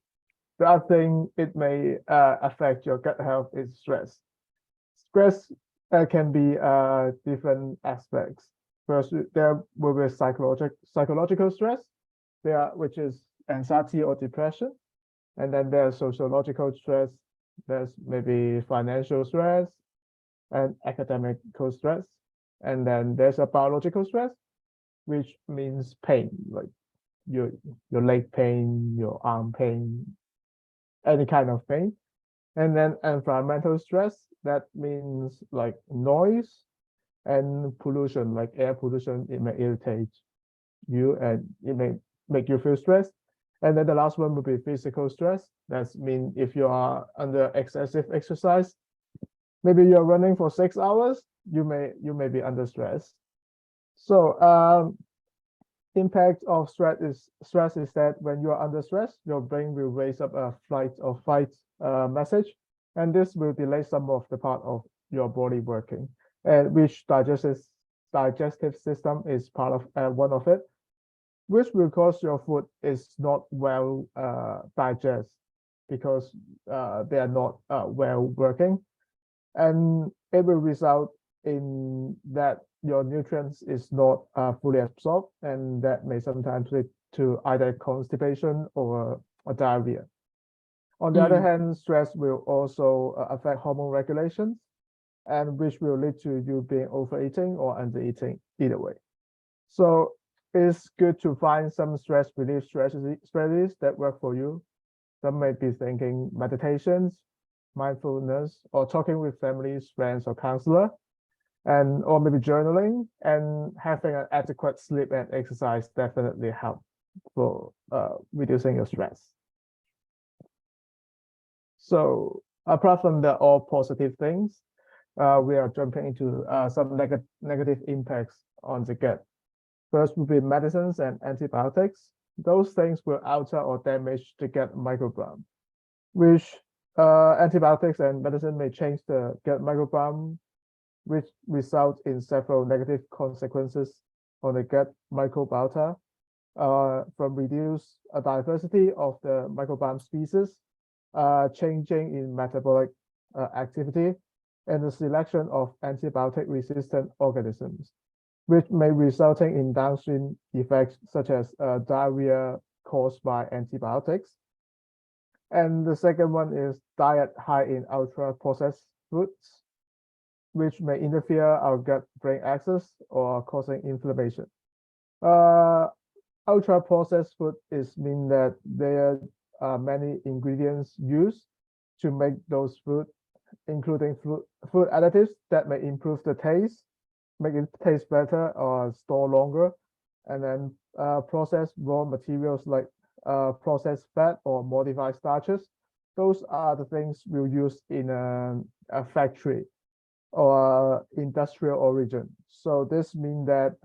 the other thing it may affect your gut health is stress. Stress can be different aspects. First, there will be psychological stress, which is anxiety or depression. And then there's sociological stress, there's maybe financial stress and academical stress. And then there's a biological stress, which means pain, like your leg pain, your arm pain, any kind of pain. And then environmental stress, that means like noise and pollution, like air pollution. It may irritate you and it may make you feel stressed. And then the last one would be physical stress. That's mean if you are under excessive exercise, maybe you're running for 6 hours, you may be under stress. So impact of stress is that when you are under stress, your brain will raise up a flight or fight message, and this will delay some of the part of your body working, and which digestive system is part of one of it, which will cause your food is not well digest because they are not well working, and it will result in that your nutrients is not fully absorbed, and that may sometimes lead to either constipation or diarrhea. On the other hand, stress will also affect hormone regulations, and which will lead to you being overeating or undereating either way. So it's good to find some stress relief strategies that work for you. Some may be thinking meditations, mindfulness, or talking with families, friends, or counselor, or maybe journaling, and having an adequate sleep and exercise definitely help for reducing your stress. So apart from the all positive things, we are jumping into some negative impacts on the gut. First would be medicines and antibiotics. Those things will alter or damage the gut microbiome, which antibiotics and medicine may change the gut microbiome, which result in several negative consequences on the gut microbiota, from reduced diversity of the microbiome species, changing in metabolic activity, and the selection of antibiotic-resistant organisms, which may resulting in downstream effects such as diarrhea caused by antibiotics. And the second one is diet high in ultra-processed foods, which may interfere our gut-brain axis or causing inflammation. Ultra-processed food mean that there are many ingredients used to make those food, including food additives that may improve the taste, make it taste better or store longer, and then processed raw materials like processed fat or modified starches. Those are the things we'll use in a factory or industrial origin. So this means that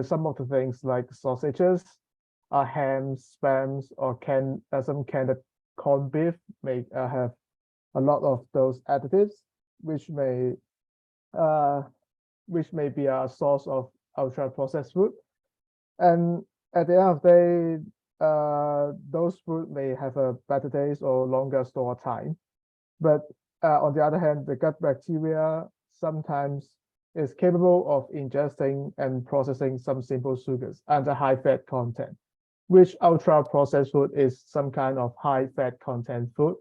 some of the things like sausages, hams, spams, or some canned corned beef may have a lot of those additives, which may be a source of ultra processed food. And at the end of the day, those food may have a better taste or longer store time. But on the other hand, the gut bacteria sometimes is capable of ingesting and processing some simple sugars and the high fat content, which ultra processed food is some kind of high fat content food.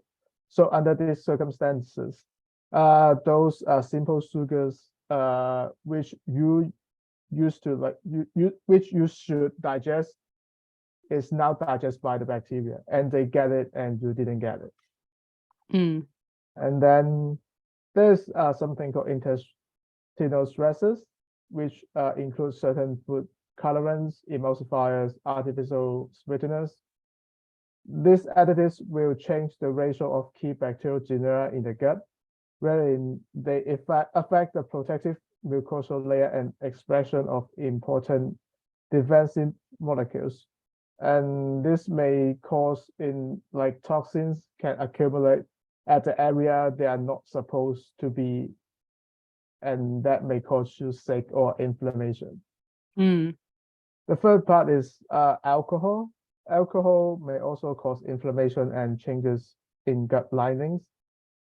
So under these circumstances, those simple sugars, which you used to which you should digest, is now digested by the bacteria, and they get it, and you didn't get it. And then there's something called intestinal stresses, which includes certain food colorants, emulsifiers, artificial sweeteners. These additives will change the ratio of key bacterial genera in the gut, wherein they affect the protective mucosal layer and expression of important defensive molecules. And this may cause toxins can accumulate at the area they are not supposed to be, and that may cause you sick or inflammation. The third part is alcohol. Alcohol may also cause inflammation and changes in gut linings.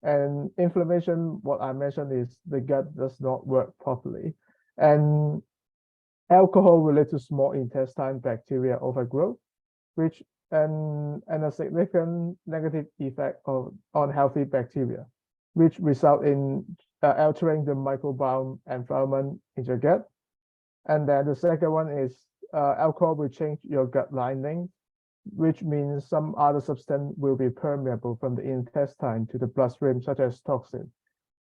And inflammation, what I mentioned is the gut does not work properly. And Alcohol will lead to small intestine bacteria overgrowth, which and a significant negative effect on healthy bacteria, which result in altering the microbiome environment in your gut. And then the second one is alcohol will change your gut lining, which means some other substance will be permeable from the intestine to the bloodstream, such as toxin.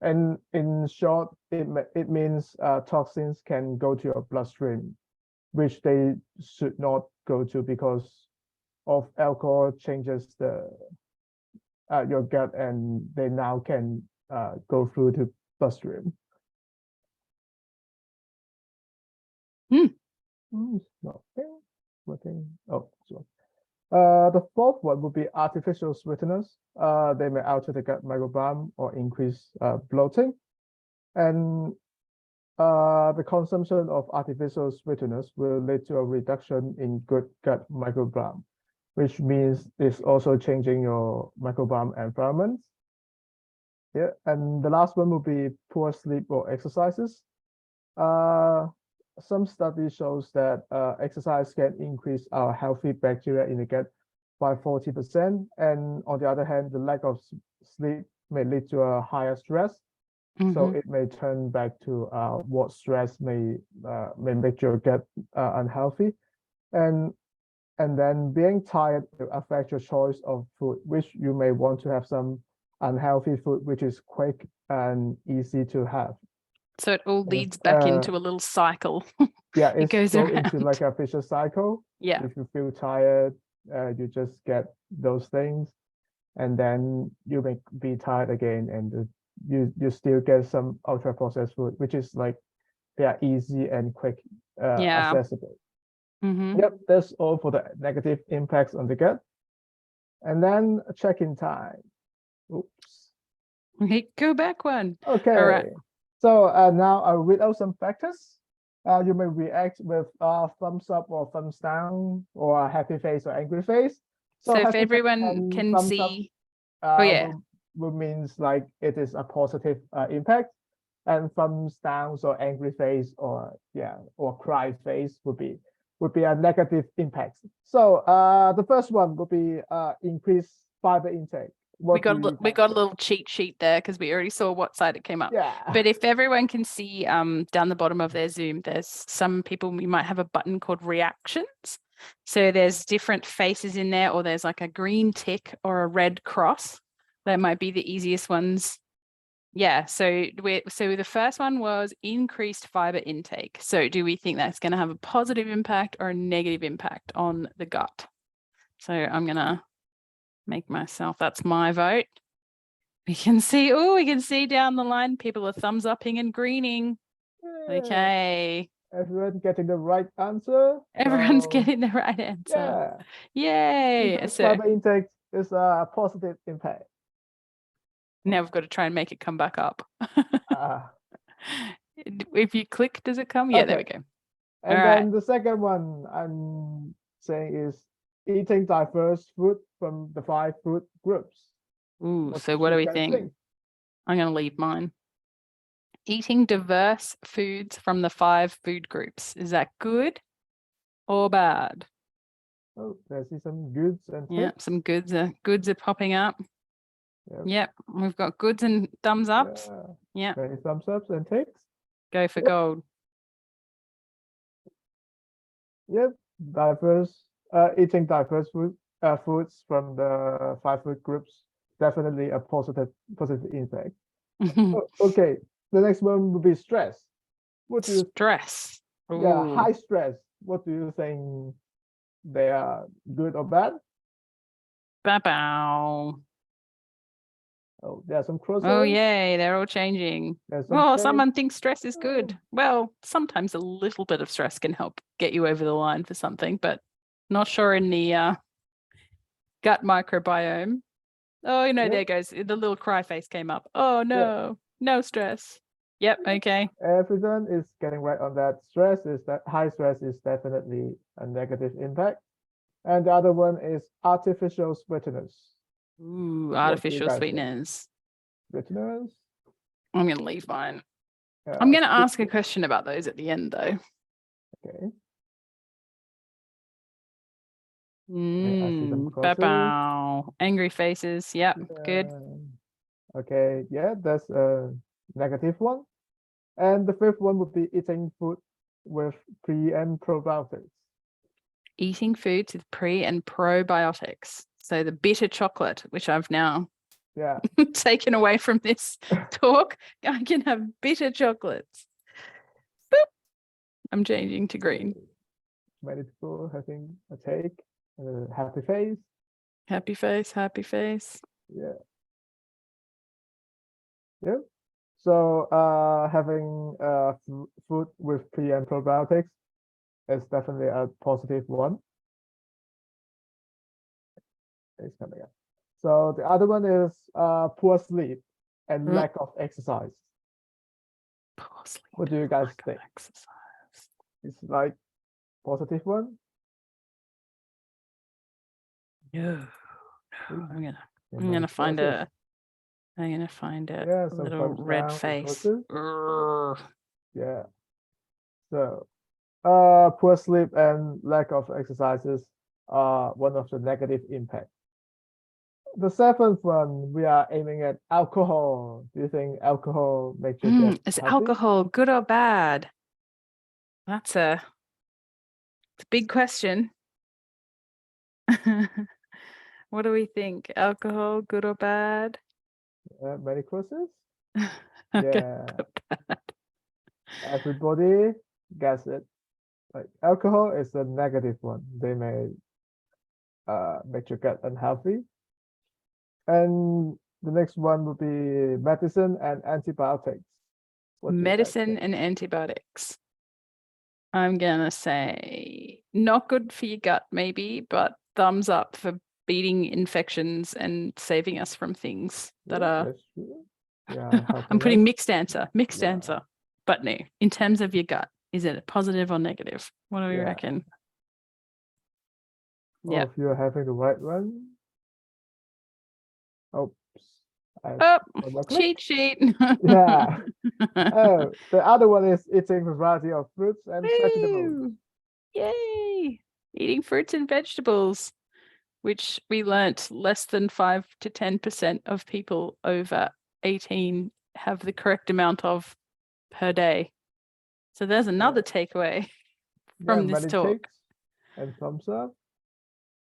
And in short, it means toxins can go to your bloodstream, which they should not go to because of alcohol changes your gut, and they now can go through the bloodstream. Oh, sorry. The fourth one would be artificial sweeteners. They may alter the gut microbiome or increase bloating. And the consumption of artificial sweeteners will lead to a reduction in good gut microbiome, which means it's also changing your microbiome environment. Yeah, and the last one will be poor sleep or exercises. Some studies shows that exercise can increase our healthy bacteria in the gut by 40%. And on the other hand, the lack of sleep may lead to a higher stress. So it may turn back to what stress may make your gut unhealthy. And then being tired will affect your choice of food, which you may want to have some unhealthy food, which is quick and easy to have. So it all leads back into a little cycle. Yeah, it goes around into like a vicious cycle. Yeah. If you feel tired, you just get those things, and then you may be tired again, and you still get some ultra processed food, which is like they are easy and quick, accessible. Yep, that's all for the negative impacts on the gut. And then check-in time. Oops. Okay, go back one. Okay. All right. So now I'll read out some factors. You may react with thumbs up or thumbs down, or a happy face or angry face. So if everyone can see, will means like it is a positive impact, and thumbs down or angry face or cry face would be a negative impact. So the first one would be increased fiber intake. We got a little cheat sheet there because we already saw what side it came up. Yeah. But if everyone can see down the bottom of their Zoom, there's some people, we might have a button called reactions. So there's different faces in there, or there's like a green tick or a red cross. That might be the easiest ones. Yeah. So the first one was increased fiber intake. So do we think that's going to have a positive impact or a negative impact on the gut? So I'm going to make myself, that's my vote. We can see down the line, people are thumbs upping and greening. Okay. Everyone getting the right answer. Everyone's getting the right answer. Yeah. Yay. So fiber intake is a positive impact. now we've got to try and make it come back up. If you click, does it come? Yeah, okay. There we go. And then the second one I'm saying is eating diverse food from the 5 food groups. Ooh, so what do we think? I'm going to leave mine. Eating diverse foods from the 5 food groups. Is that good or bad? Oh, I see some goods and tips. Yeah, some goods are popping up. Yep, we've got goods and thumbs ups. Yeah. Thumbs ups and ticks. Go for gold. Yep, eating diverse foods from the 5 food groups, definitely a positive impact. Okay, the next one will be stress. What do you stress? Ooh. Yeah, high stress. What do you think? They are good or bad? Bow. Oh, there are some crossovers. Oh, yay, they're all changing. Well, someone thinks stress is good. Well, sometimes a little bit of stress can help get you over the line for something, but not sure in the gut microbiome. Oh, there goes. The little cry face came up. Oh, no, no stress. Yep, okay. Everyone is getting right on that. High stress is definitely a negative impact. And the other one is artificial sweeteners. Ooh, artificial sweeteners. Sweeteners. I'm going to leave mine. I'm going to ask a question about those at the end, though. Okay. Okay, I see some crosses. Bow. Angry faces. Yep, good. Okay, yeah, that's a negative one. And the fifth one would be eating food with pre and probiotics. Eating foods with pre and probiotics. So the bitter chocolate, which I've now Yeah, taken away from this talk, I can have bitter chocolates. Boop. I'm changing to green. many people having a take, happy face. Happy face, happy face. Yeah. Yeah. So having food with pre and probiotics is definitely a positive one. It's coming up. So the other one is poor sleep and lack of exercise. Poor sleep What do you and guys lack of think? exercise. It's like positive one? No, Ooh, I'm yeah, gonna many find crosses. I'm gonna find a Yeah, some little thumbs red down, some face. crosses. Urgh. Yeah. So poor sleep and lack of exercises are one of the negative impacts. The seventh one, we are aiming at alcohol. Do you think alcohol makes you get Is healthy? alcohol good or bad? It's a big question. What do we think? Alcohol, good or bad? Many crosses? I'm gonna Yeah. put bad. Everybody gets it. Like alcohol is a negative one. They may make you get unhealthy. And the next one would be medicine and antibiotics. What do you guys Medicine think? and antibiotics. I'm gonna say not good for your gut, maybe, but thumbs up for beating infections and saving us from things that Yeah, are. that's true. Yeah, I'm helping putting us. mixed answer, Yeah. but no. In terms of your gut, is it positive or negative? What do we Yeah. reckon? Oh, Yeah. if you're having the right one. Oops. Oh, one more click. cheat sheet. Yeah. Oh, the other one is eating a variety of fruits and vegetables. Woo! Yay! Eating fruits and vegetables, which we learnt less than 5 to 10% of people over 18 have the correct amount of per day. So there's another takeaway from this many talk. ticks and thumbs up.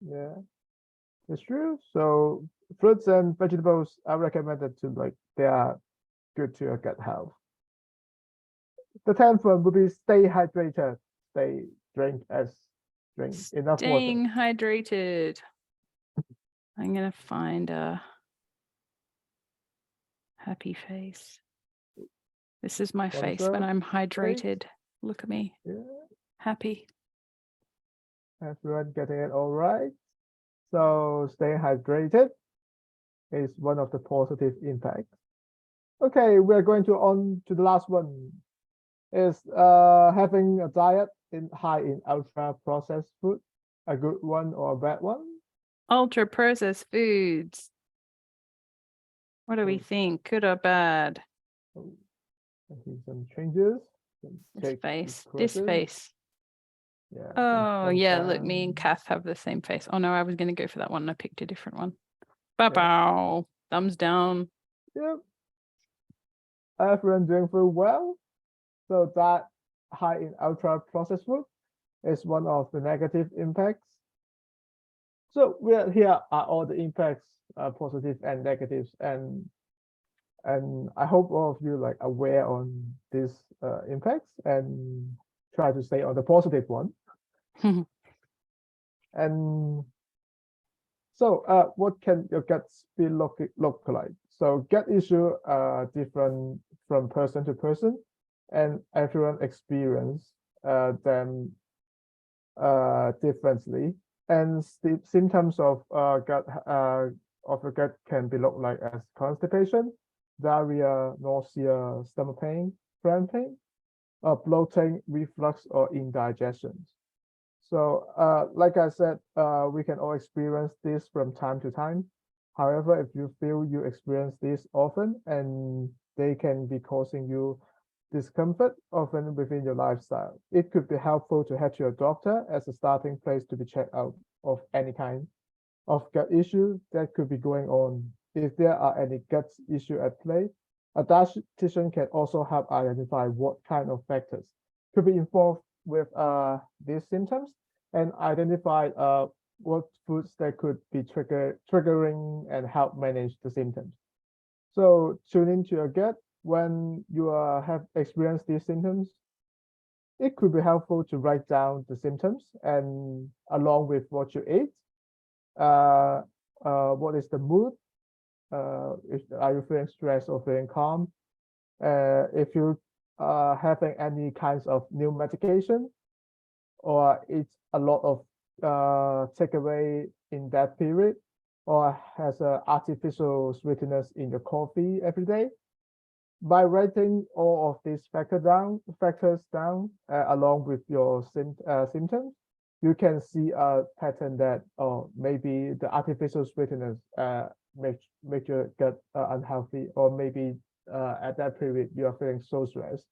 Yeah, it's true. So fruits and vegetables are recommended to they are good to your gut health. The 10th one would be stay hydrated. Drink enough water. Staying hydrated. I'm gonna find a happy face. This is my Thumbs face when up, I'm hydrated. Look at me. Yeah, Happy. everyone getting it all right. So staying hydrated is one of the positive impacts. Okay, we're going on to the last one. Is having a diet high in ultra processed food a good one or a bad one? Ultra processed foods. What do we think? Good or bad? Oh, I see some changes. This face. Yeah. Oh, yeah. Look, me and Kath have the same face. Oh, no, I was going to go for that one. I picked a different one. Bow. Thumbs down. Yep. Everyone doing very well. So that high in ultra processed food is one of the negative impacts. So here are all the impacts, positive and negatives, and I hope all of you aware on these impacts and try to stay on the positive one. And so what can your guts be look like? So gut issue are different from person to person, and everyone experience them differently. And the symptoms of gut can be look like as constipation, diarrhea, nausea, stomach pain, cramping, bloating, reflux, or indigestion. So like I said, we can all experience this from time to time. However, if you feel you experience this often and they can be causing you discomfort, often within your lifestyle. It could be helpful to head to your doctor as a starting place to be checked out of any kind of gut issue that could be going on. If there are any gut issue at play, a dietitian can also help identify what kind of factors could be involved with these symptoms and identify what foods that could be triggering and help manage the symptoms. So tune into your gut when you have experienced these symptoms. It could be helpful to write down the symptoms and along with what you ate. What is the mood? Are you feeling stressed or feeling calm? If you are having any kinds of new medication, or it's a lot of takeaway in that period, or has artificial sweetness in your coffee every day. By writing all of these factors down along with your symptoms, you can see a pattern that, maybe the artificial sweetness make your gut unhealthy, or maybe at that period you are feeling so stressed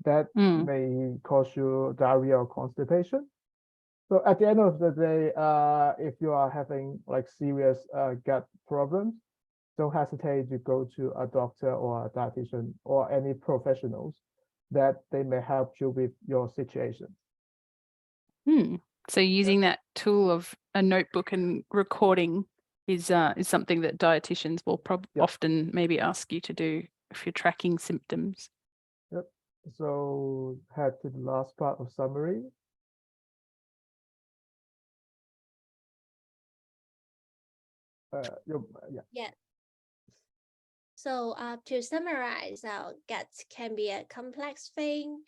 that may cause you diarrhea or constipation. So at the end of the day, if you are having like serious gut problems, don't hesitate to go to a doctor or a dietitian or any professionals that they may help you with your situation. So using that tool of a notebook and recording is something that dietitians will often maybe ask you to do if you're tracking symptoms. Yep. So head to the last part of summary. Yeah. So to summarize, our gut can be a complex thing,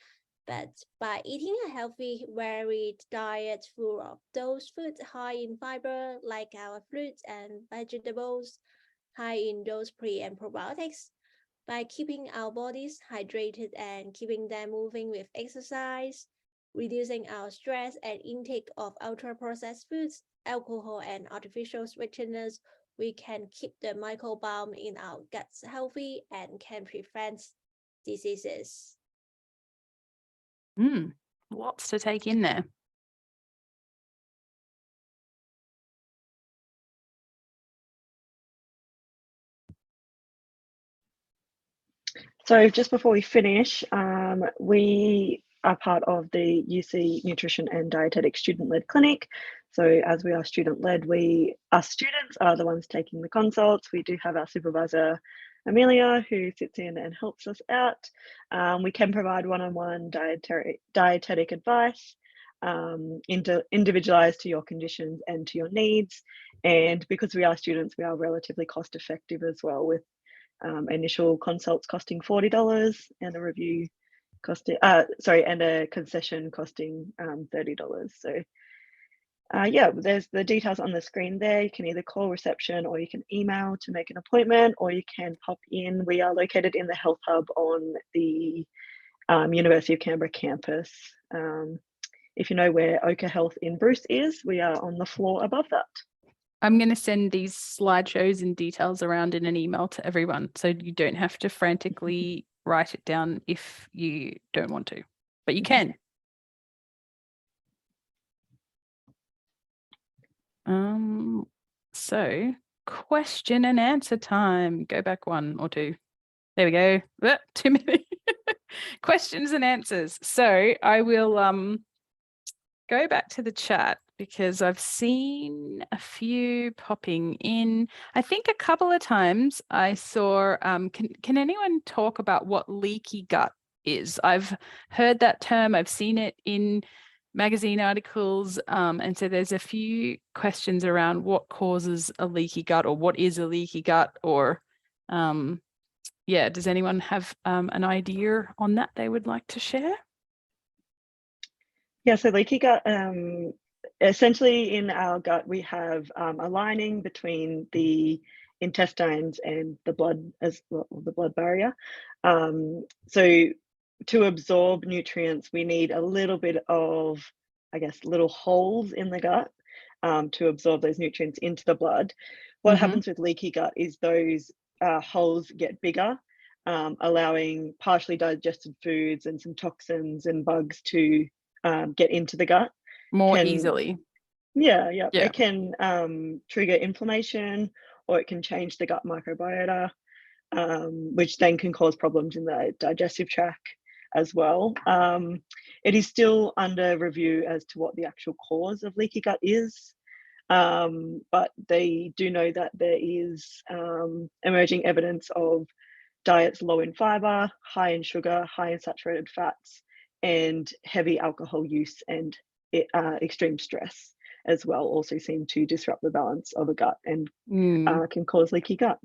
but by eating a healthy, varied diet full of those foods high in fiber, like our fruits and vegetables, high in those pre and probiotics, by keeping our bodies hydrated and keeping them moving with exercise, reducing our stress and intake of ultra-processed foods, alcohol and artificial sweeteners, we can keep the microbiome in our guts healthy and can prevent diseases. Lots to take in there. So just before we finish, we are part of the UC Nutrition and Dietetic Student-Led Clinic. So as we are student-led, us students are the ones taking the consults. We do have our supervisor, Emilia, who sits in and helps us out. We can provide one-on-one dietetic advice, individualized to your conditions and to your needs. And because we are students, we are relatively cost effective as well, with initial consults costing $40 and a review costing, and a concession costing $30. So yeah, there's the details on the screen there. You can either call reception or you can email to make an appointment, or you can pop in. We are located in the Health Hub on the University of Canberra campus. If you know where Oka Health in Bruce is, we are on the floor above that. I'm going to send these slideshows and details around in an email to everyone, so you don't have to frantically write it down if you don't want to, but you can. So question and answer time. Go back one or two. There we go. Too many questions and answers. So I will go back to the chat because I've seen a few popping in. I think a couple of times I saw, can anyone talk about what leaky gut is? I've heard that term, I've seen it in magazine articles, and so there's a few questions around what causes a leaky gut, or what is a leaky gut, or yeah, does anyone have an idea on that they would like to share? Yeah, so leaky gut, essentially in our gut we have a lining between the intestines and the blood, as well, the blood barrier. So to absorb nutrients, we need a little bit of, I guess, little holes in the gut to absorb those nutrients into the blood. What happens with leaky gut is those holes get bigger allowing partially digested foods and some toxins and bugs to get into the gut. More easily. Yeah. It can trigger inflammation, or it can change the gut microbiota, which then can cause problems in the digestive tract as well. It is still under review as to what the actual cause of leaky gut is, but they do know that there is emerging evidence of diets low in fiber, high in sugar, high in saturated fats, and heavy alcohol use and extreme stress as well also seem to disrupt the balance of a gut and can cause leaky gut.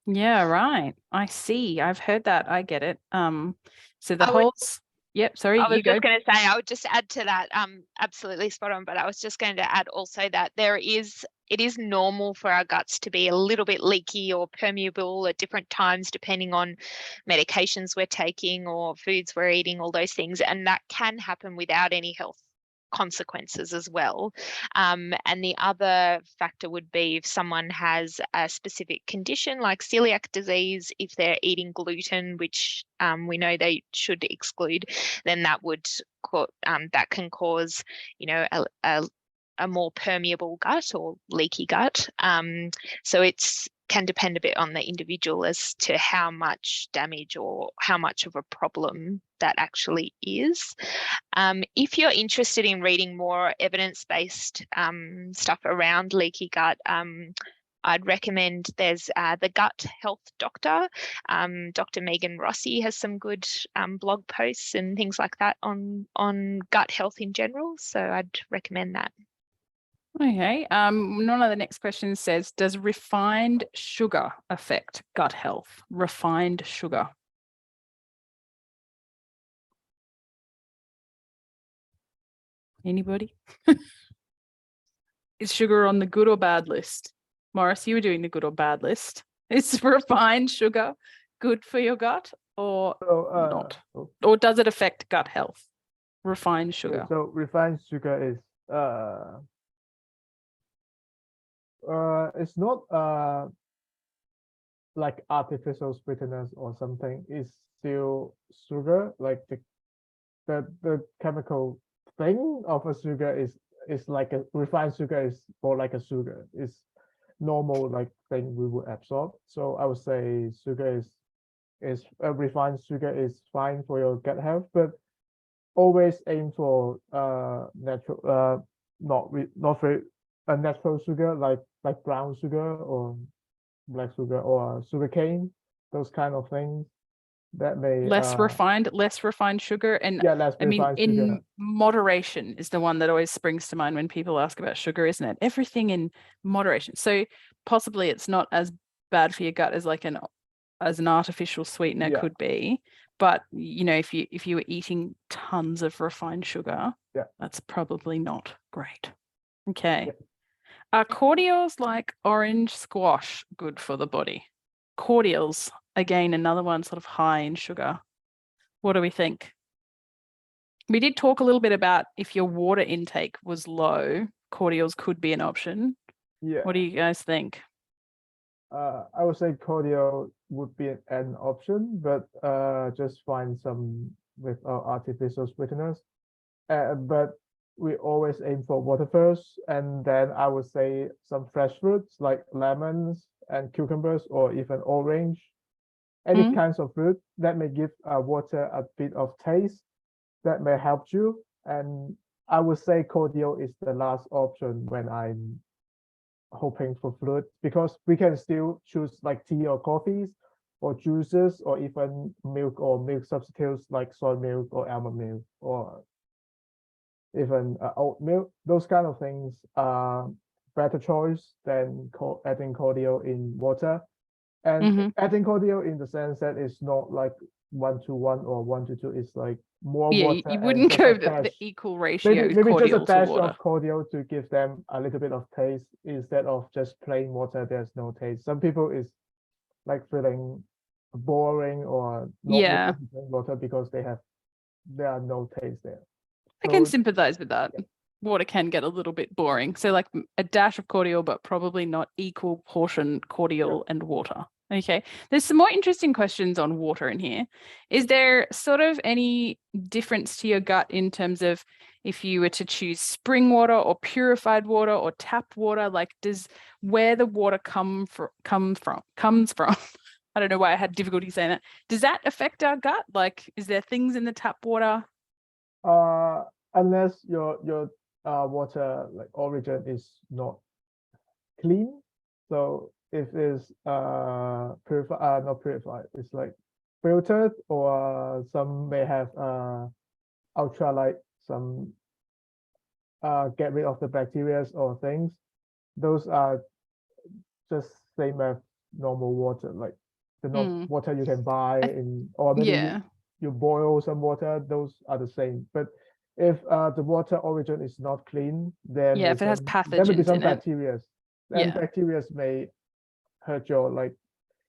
Yeah, right. I see. I've heard that. I get it. So the whole. Yep. Sorry, I was you go. just going to say, I would just add to that. Absolutely spot on. But I was just going to add also that it is normal for our guts to be a little bit leaky or permeable at different times, depending on medications we're taking or foods we're eating, all those things. And that can happen without any health consequences as well. And the other factor would be if someone has a specific condition like celiac disease, if they're eating gluten, which we know they should exclude, then that can cause, a more permeable gut or leaky gut. So it's can depend a bit on the individual as to how much damage or how much of a problem that actually is. If you're interested in reading more evidence-based stuff around leaky gut, I'd recommend there's the Gut Health Doctor. Dr. Megan Rossi has some good blog posts and things like that on gut health in general. So I'd recommend that. Okay. One of the next questions says, does refined sugar affect gut health? Refined sugar. Anybody? Is sugar on the good or bad list? Morris, you were doing the good or bad list. Is refined sugar good for your gut or not? Or does it affect gut health? Refined sugar. So refined sugar is it's not like artificial sweeteners or something. It's still sugar. Like the chemical thing of a sugar is like a refined sugar is more like a sugar. It's normal like thing we would absorb. So I would say sugar is refined sugar is fine for your gut health, but always aim for natural not very a natural sugar like brown sugar or black sugar or sugar cane, those kind of things that may less refined sugar. And less refined in sugar. moderation is the one that always springs to mind when people ask about sugar, isn't it? Everything in moderation. So possibly it's not as bad for your gut as like an artificial sweetener could be, but if you were eating tons of refined sugar, that's probably not great. Okay. Are cordials like orange squash good for the body? Cordials, again, another one sort of high in sugar. What do we think? We did talk a little bit about if your water intake was low, cordials could be an option. Yeah. What do you guys think? I would say cordial would be an option, but just find some with artificial sweeteners. But we always aim for water first, and then I would say some fresh fruits like lemons and cucumbers or even orange. Any kinds of fruit that may give water a bit of taste that may help you. And I would say cordial is the last option when I'm hoping for fluid, because we can still choose like tea or coffees or juices or even milk or milk substitutes like soy milk or almond milk or even oat milk. Those kind of things are better choice than adding cordial in water. And adding cordial in the sense that it's not like 1:1 or 1:2, it's like more water. You wouldn't go the equal ratio. Maybe just a dash of cordial to give them a little bit of taste instead of just plain water. There's no taste. Some people is like feeling boring or not water because there are no taste there. I can sympathize with that. Water can get a little bit boring. So like a dash of cordial, but probably not equal portion cordial and water. Okay, there's some more interesting questions on water in here. Is there sort of any difference to your gut in terms of if you were to choose spring water or purified water or tap water? Like, does where the water comes from? I don't know why I had difficulty saying that. Does that affect our gut? Like, is there things in the tap water? Unless your water like origin is not clean. So if it's not purified, it's like filtered, or some may have ultralight, some get rid of the bacteria or things. Those are just same as normal water, like the water you can buy in, or maybe Yeah. you boil some water. Those are the same. But if the water origin is not clean, then Yeah, if it has there may be pathogens some in it. bacteria, Yeah. and bacteria may hurt your like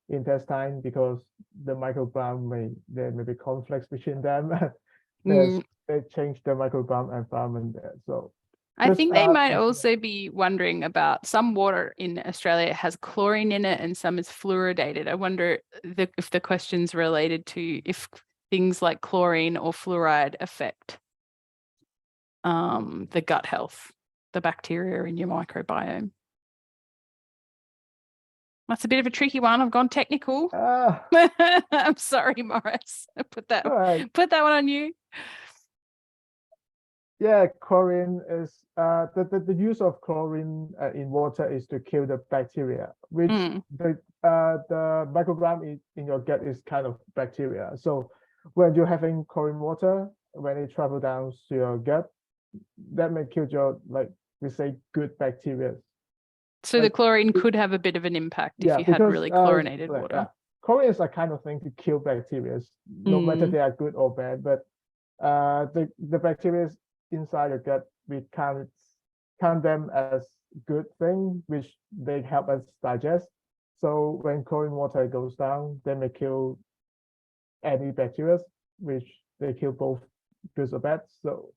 intestine, because the microbiome there may be conflicts between them. They change the microbiome environment there. So I just, think they might also be wondering about some water in Australia has chlorine in it and some is fluoridated. I wonder if the question's related to if things like chlorine or fluoride affect the gut health, the bacteria in your microbiome. That's a bit of a tricky one. I've gone technical. I'm sorry, Morris. I put that one on you. Yeah, chlorine is the use of chlorine in water is to kill the bacteria, which the microbiome in your gut is kind of bacteria. So when you're having chlorine water, when it travels down to your gut, that may kill your, like we say, good bacteria. So the chlorine could have a bit of an impact if you had really chlorinated water. Chlorine is a kind of thing to kill bacteria, no matter they are good or bad. But the bacteria inside your gut, we count them as good thing, which they help us digest. So when chlorine water goes down, they may kill any bacteria, which they kill both good or bad. So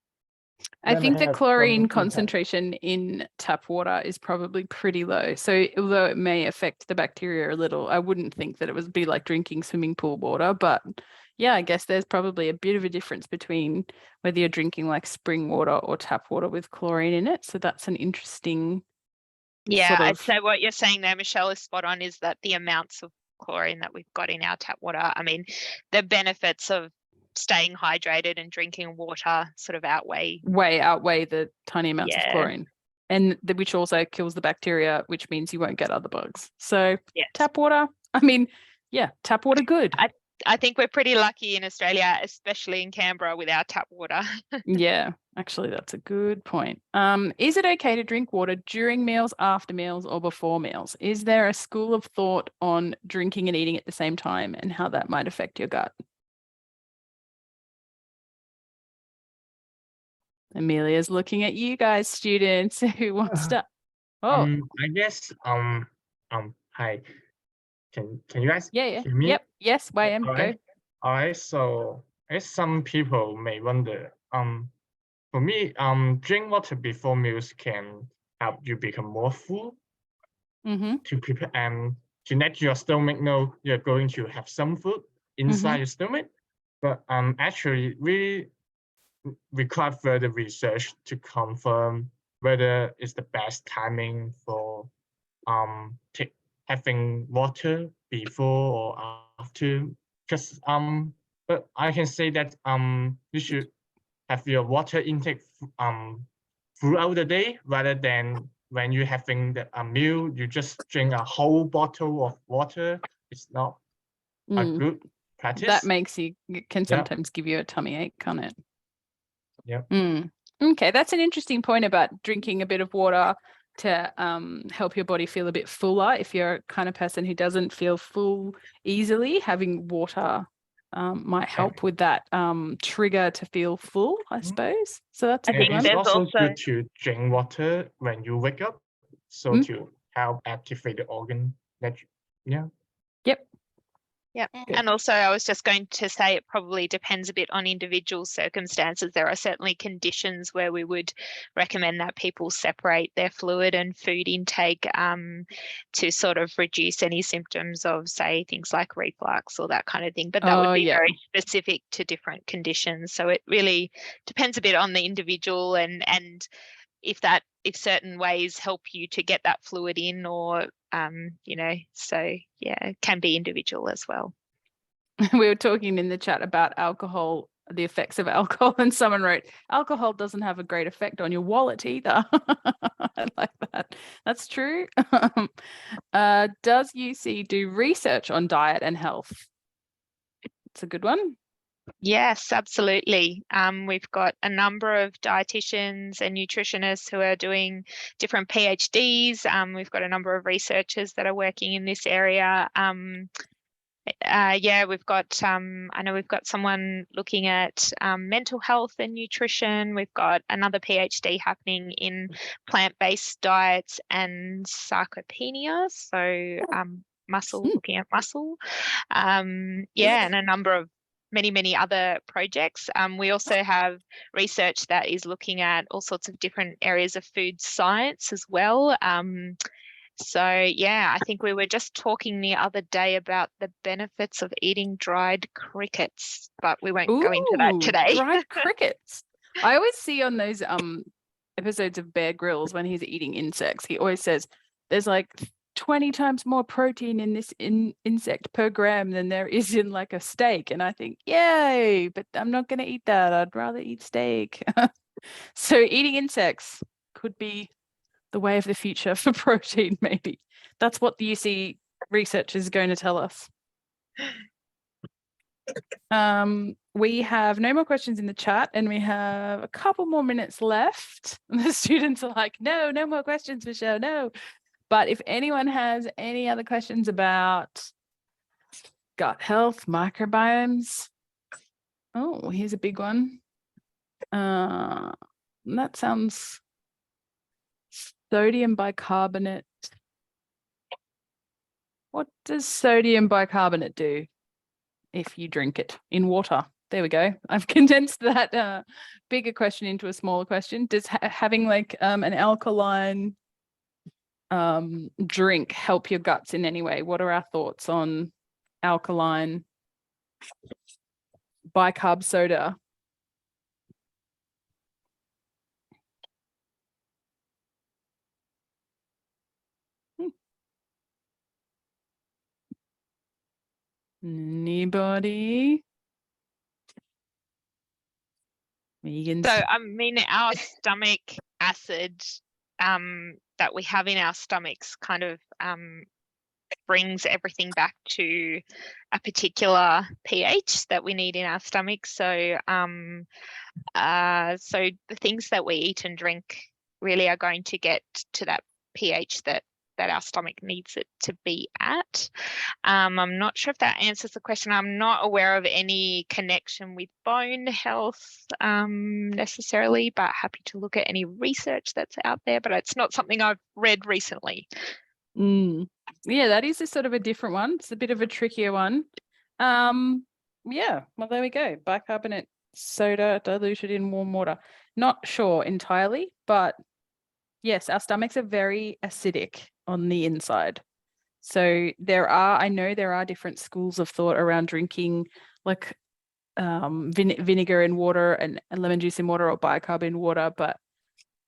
I think the chlorine concentration in tap water is probably pretty low. So although it may affect the bacteria a little, I wouldn't think that it would be like drinking swimming pool water. But yeah, I guess there's probably a bit of a difference between whether you're drinking like spring water or tap water with chlorine in it. So that's an interesting. Yeah, I'd say what you're saying there, Michelle, is spot on, is that the amounts of chlorine that we've got in our tap water, I mean, the benefits of staying hydrated and drinking water sort of outweigh the tiny amounts of chlorine, and which also kills the bacteria, which means you won't get other bugs. So tap water, I mean, tap water good. I think we're pretty lucky in Australia, especially in Canberra, with our tap water. Yeah, actually, that's a good point. Is it okay to drink water during meals, after meals, or before meals? Is there a school of thought on drinking and eating at the same time and how that might affect your gut? Emilia's looking at you guys, students. Who wants to? I guess hi. Can you guys hear me? Yep. Yes, YM, go. All right. So I guess some people may wonder. For me, drink water before meals can help you become more full. To prepare to let your stomach know you're going to have some food inside your stomach. But actually really require further research to confirm whether it's the best timing for having water before or after. Because but I can say that you should have your water intake throughout the day, rather than when you're having a meal, you just drink a whole bottle of water. It's not a good practice. That can sometimes give you a tummy ache, can't it? Yeah. Okay, that's an interesting point about drinking a bit of water to help your body feel a bit fuller. If you're a kind of person who doesn't feel full easily, having water might help with that trigger to feel full, I suppose. So that's a good one. It's also good to drink water when you wake up, so to help activate the organ. Yeah, And- and also I was just going to say it probably depends a bit on individual circumstances. There are certainly conditions where we would recommend that people separate their fluid and food intake to sort of reduce any symptoms of, say, things like reflux or that kind of thing. But that would be very specific to different conditions. So it really depends a bit on the individual and if certain ways help you to get that fluid in, or so yeah, it can be individual as well. We were talking in the chat about alcohol, the effects of alcohol, and someone wrote, alcohol doesn't have a great effect on your wallet either. I like that. That's true. Does UC do research on diet and health? It's a good one. Yes, absolutely. We've got a number of dietitians and nutritionists who are doing different PhDs. We've got a number of researchers that are working in this area. We've got, I know we've got someone looking at mental health and nutrition. We've got another PhD happening in plant-based diets and sarcopenia. So muscle, looking at muscle. And a number of many other projects. We also have research that is looking at all sorts of different areas of food science as well. I think we were just talking the other day about the benefits of eating dried crickets, but we won't go into that today. Dried crickets. I always see on those episodes of Bear Grylls when he's eating insects, he always says there's like 20 times more protein in this insect per gram than there is in like a steak. And I think, yay, but I'm not going to eat that. I'd rather eat steak. So eating insects could be the way of the future for protein, maybe. That's what the UC research is going to tell us. We have no more questions in the chat, and we have a couple more minutes left. The students are like, no more questions, Michelle, no. But if anyone has any other questions about gut health, microbiomes, here's a big one. That sounds sodium bicarbonate. What does sodium bicarbonate do if you drink it in water? There we go. I've condensed that bigger question into a smaller question. Does having like an alkaline drink help your guts in any way? What are our thoughts on alkaline bicarb soda? Anybody? Vegans? So I mean, our stomach acid that we have in our stomachs kind of brings everything back to a particular pH that we need in our stomach. So so the things that we eat and drink really are going to get to that pH that our stomach needs it to be at. I'm not sure if that answers the question. I'm not aware of any connection with bone health necessarily, but happy to look at any research that's out there, but it's not something I've read recently. Yeah, that is a sort of a different one. It's a bit of a trickier one. Yeah, well, there we go. Bicarbonate soda diluted in warm water. Not sure entirely, but yes, our stomachs are very acidic on the inside. So I know there are different schools of thought around drinking like vinegar in water and lemon juice in water or bicarb in water, but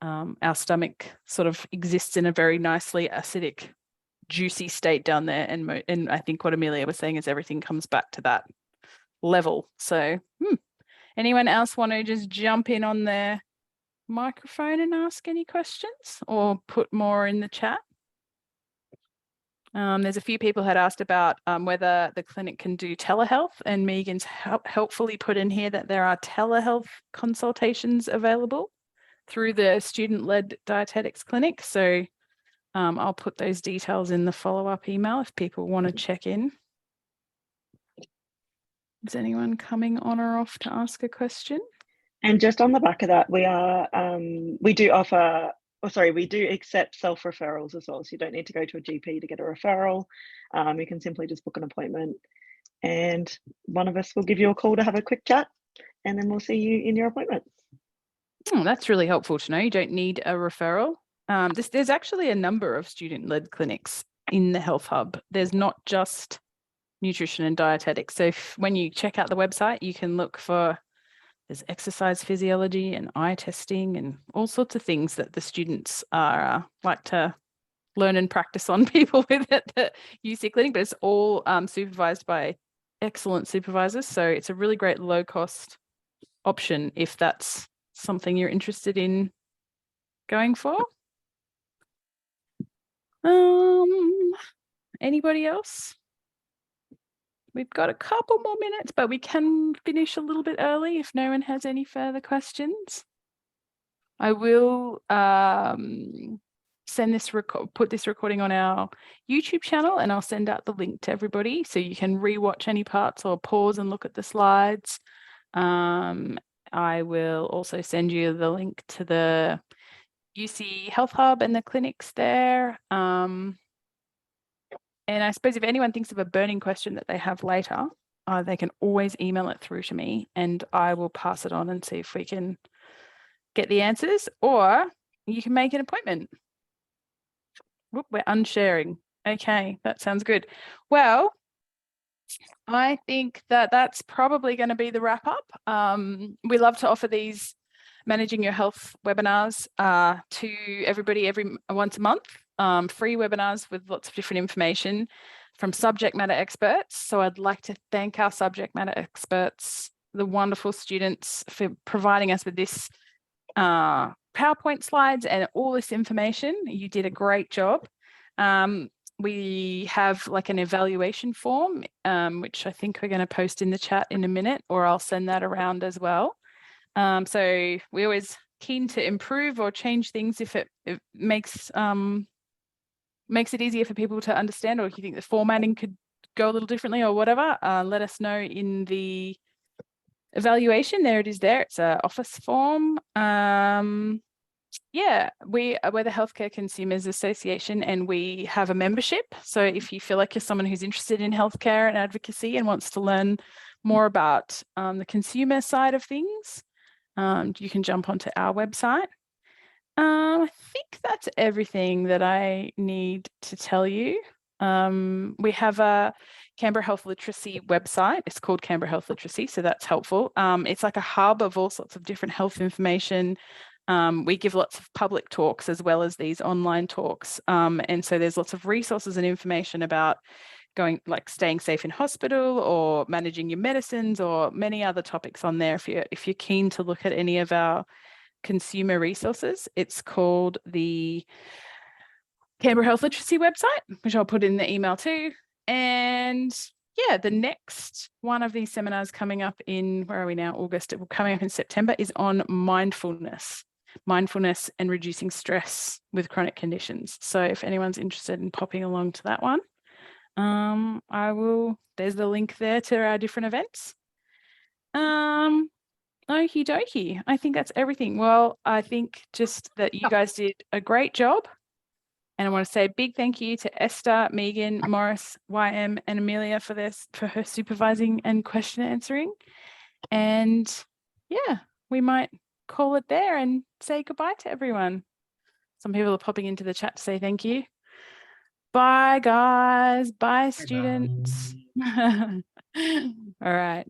our stomach sort of exists in a very nicely acidic, juicy state down there. And I think what Emilia was saying is everything comes back to that level. So anyone else want to just jump in on their microphone and ask any questions or put more in the chat? There's a few people had asked about whether the clinic can do telehealth, and Megan's helpfully put in here that there are telehealth consultations available through the student-led dietetics clinic. So I'll put those details in the follow-up email if people want to check in. Is anyone coming on or off to ask a question? And just on the back of that, we do accept self-referrals as well. So you don't need to go to a GP to get a referral. You can simply just book an appointment and one of us will give you a call to have a quick chat, and then we'll see you in your appointment. That's really helpful to know. You don't need a referral. There's actually a number of student-led clinics in the Health Hub. There's not just nutrition and dietetics. So when you check out the website, you can look for, there's exercise physiology and eye testing and all sorts of things that the students are like to learn and practice on people with at the UC clinic, but it's all supervised by excellent supervisors. So it's a really great low cost option if that's something you're interested in going for. Anybody else? We've got a couple more minutes, but we can finish a little bit early if no one has any further questions. I will put this recording on our YouTube channel, and I'll send out the link to everybody so you can rewatch any parts or pause and look at the slides. I will also send you the link to the UC Health Hub and the clinics there. And I suppose if anyone thinks of a burning question that they have later, they can always email it through to me and I will pass it on and see if we can get the answers, or you can make an appointment. Whoop, we're unsharing. Okay, that sounds good. Well, I think that that's probably going to be the wrap up. We love to offer these managing your health webinars to everybody once a month. Free webinars with lots of different information from subject matter experts. So I'd like to thank our subject matter experts, the wonderful students, for providing us with this PowerPoint slides and all this information. You did a great job. We have like an evaluation form, which I think we're going to post in the chat in a minute, or I'll send that around as well. So we're always keen to improve or change things if it makes it easier for people to understand, or if you think the formatting could go a little differently or whatever, let us know in the evaluation. There it is there. It's an office form. Yeah, we're the Healthcare Consumers Association and we have a membership. So if you feel like you're someone who's interested in healthcare and advocacy and wants to learn more about the consumer side of things, you can jump onto our website. I think that's everything that I need to tell you. We have a Canberra Health Literacy website. It's called Canberra Health Literacy, so that's helpful. It's like a hub of all sorts of different health information. We give lots of public talks as well as these online talks. And so there's lots of resources and information about staying safe in hospital or managing your medicines or many other topics on there. If you're keen to look at any of our consumer resources, it's called the Canberra Health Literacy website, which I'll put in the email too. And yeah, the next one of these seminars coming up in, where are we now? August, coming up in September, is on mindfulness and reducing stress with chronic conditions. So if anyone's interested in popping along to that one, there's the link there to our different events. Okie dokie. I think that's everything. Well, I think just that you guys did a great job. And I want to say a big thank you to Esther, Megan, Morris, YM, and Emilia for her supervising and question answering. And yeah, we might call it there and say goodbye to everyone. Some people are popping into the chat to say thank you. Bye, guys. Bye, students. All right.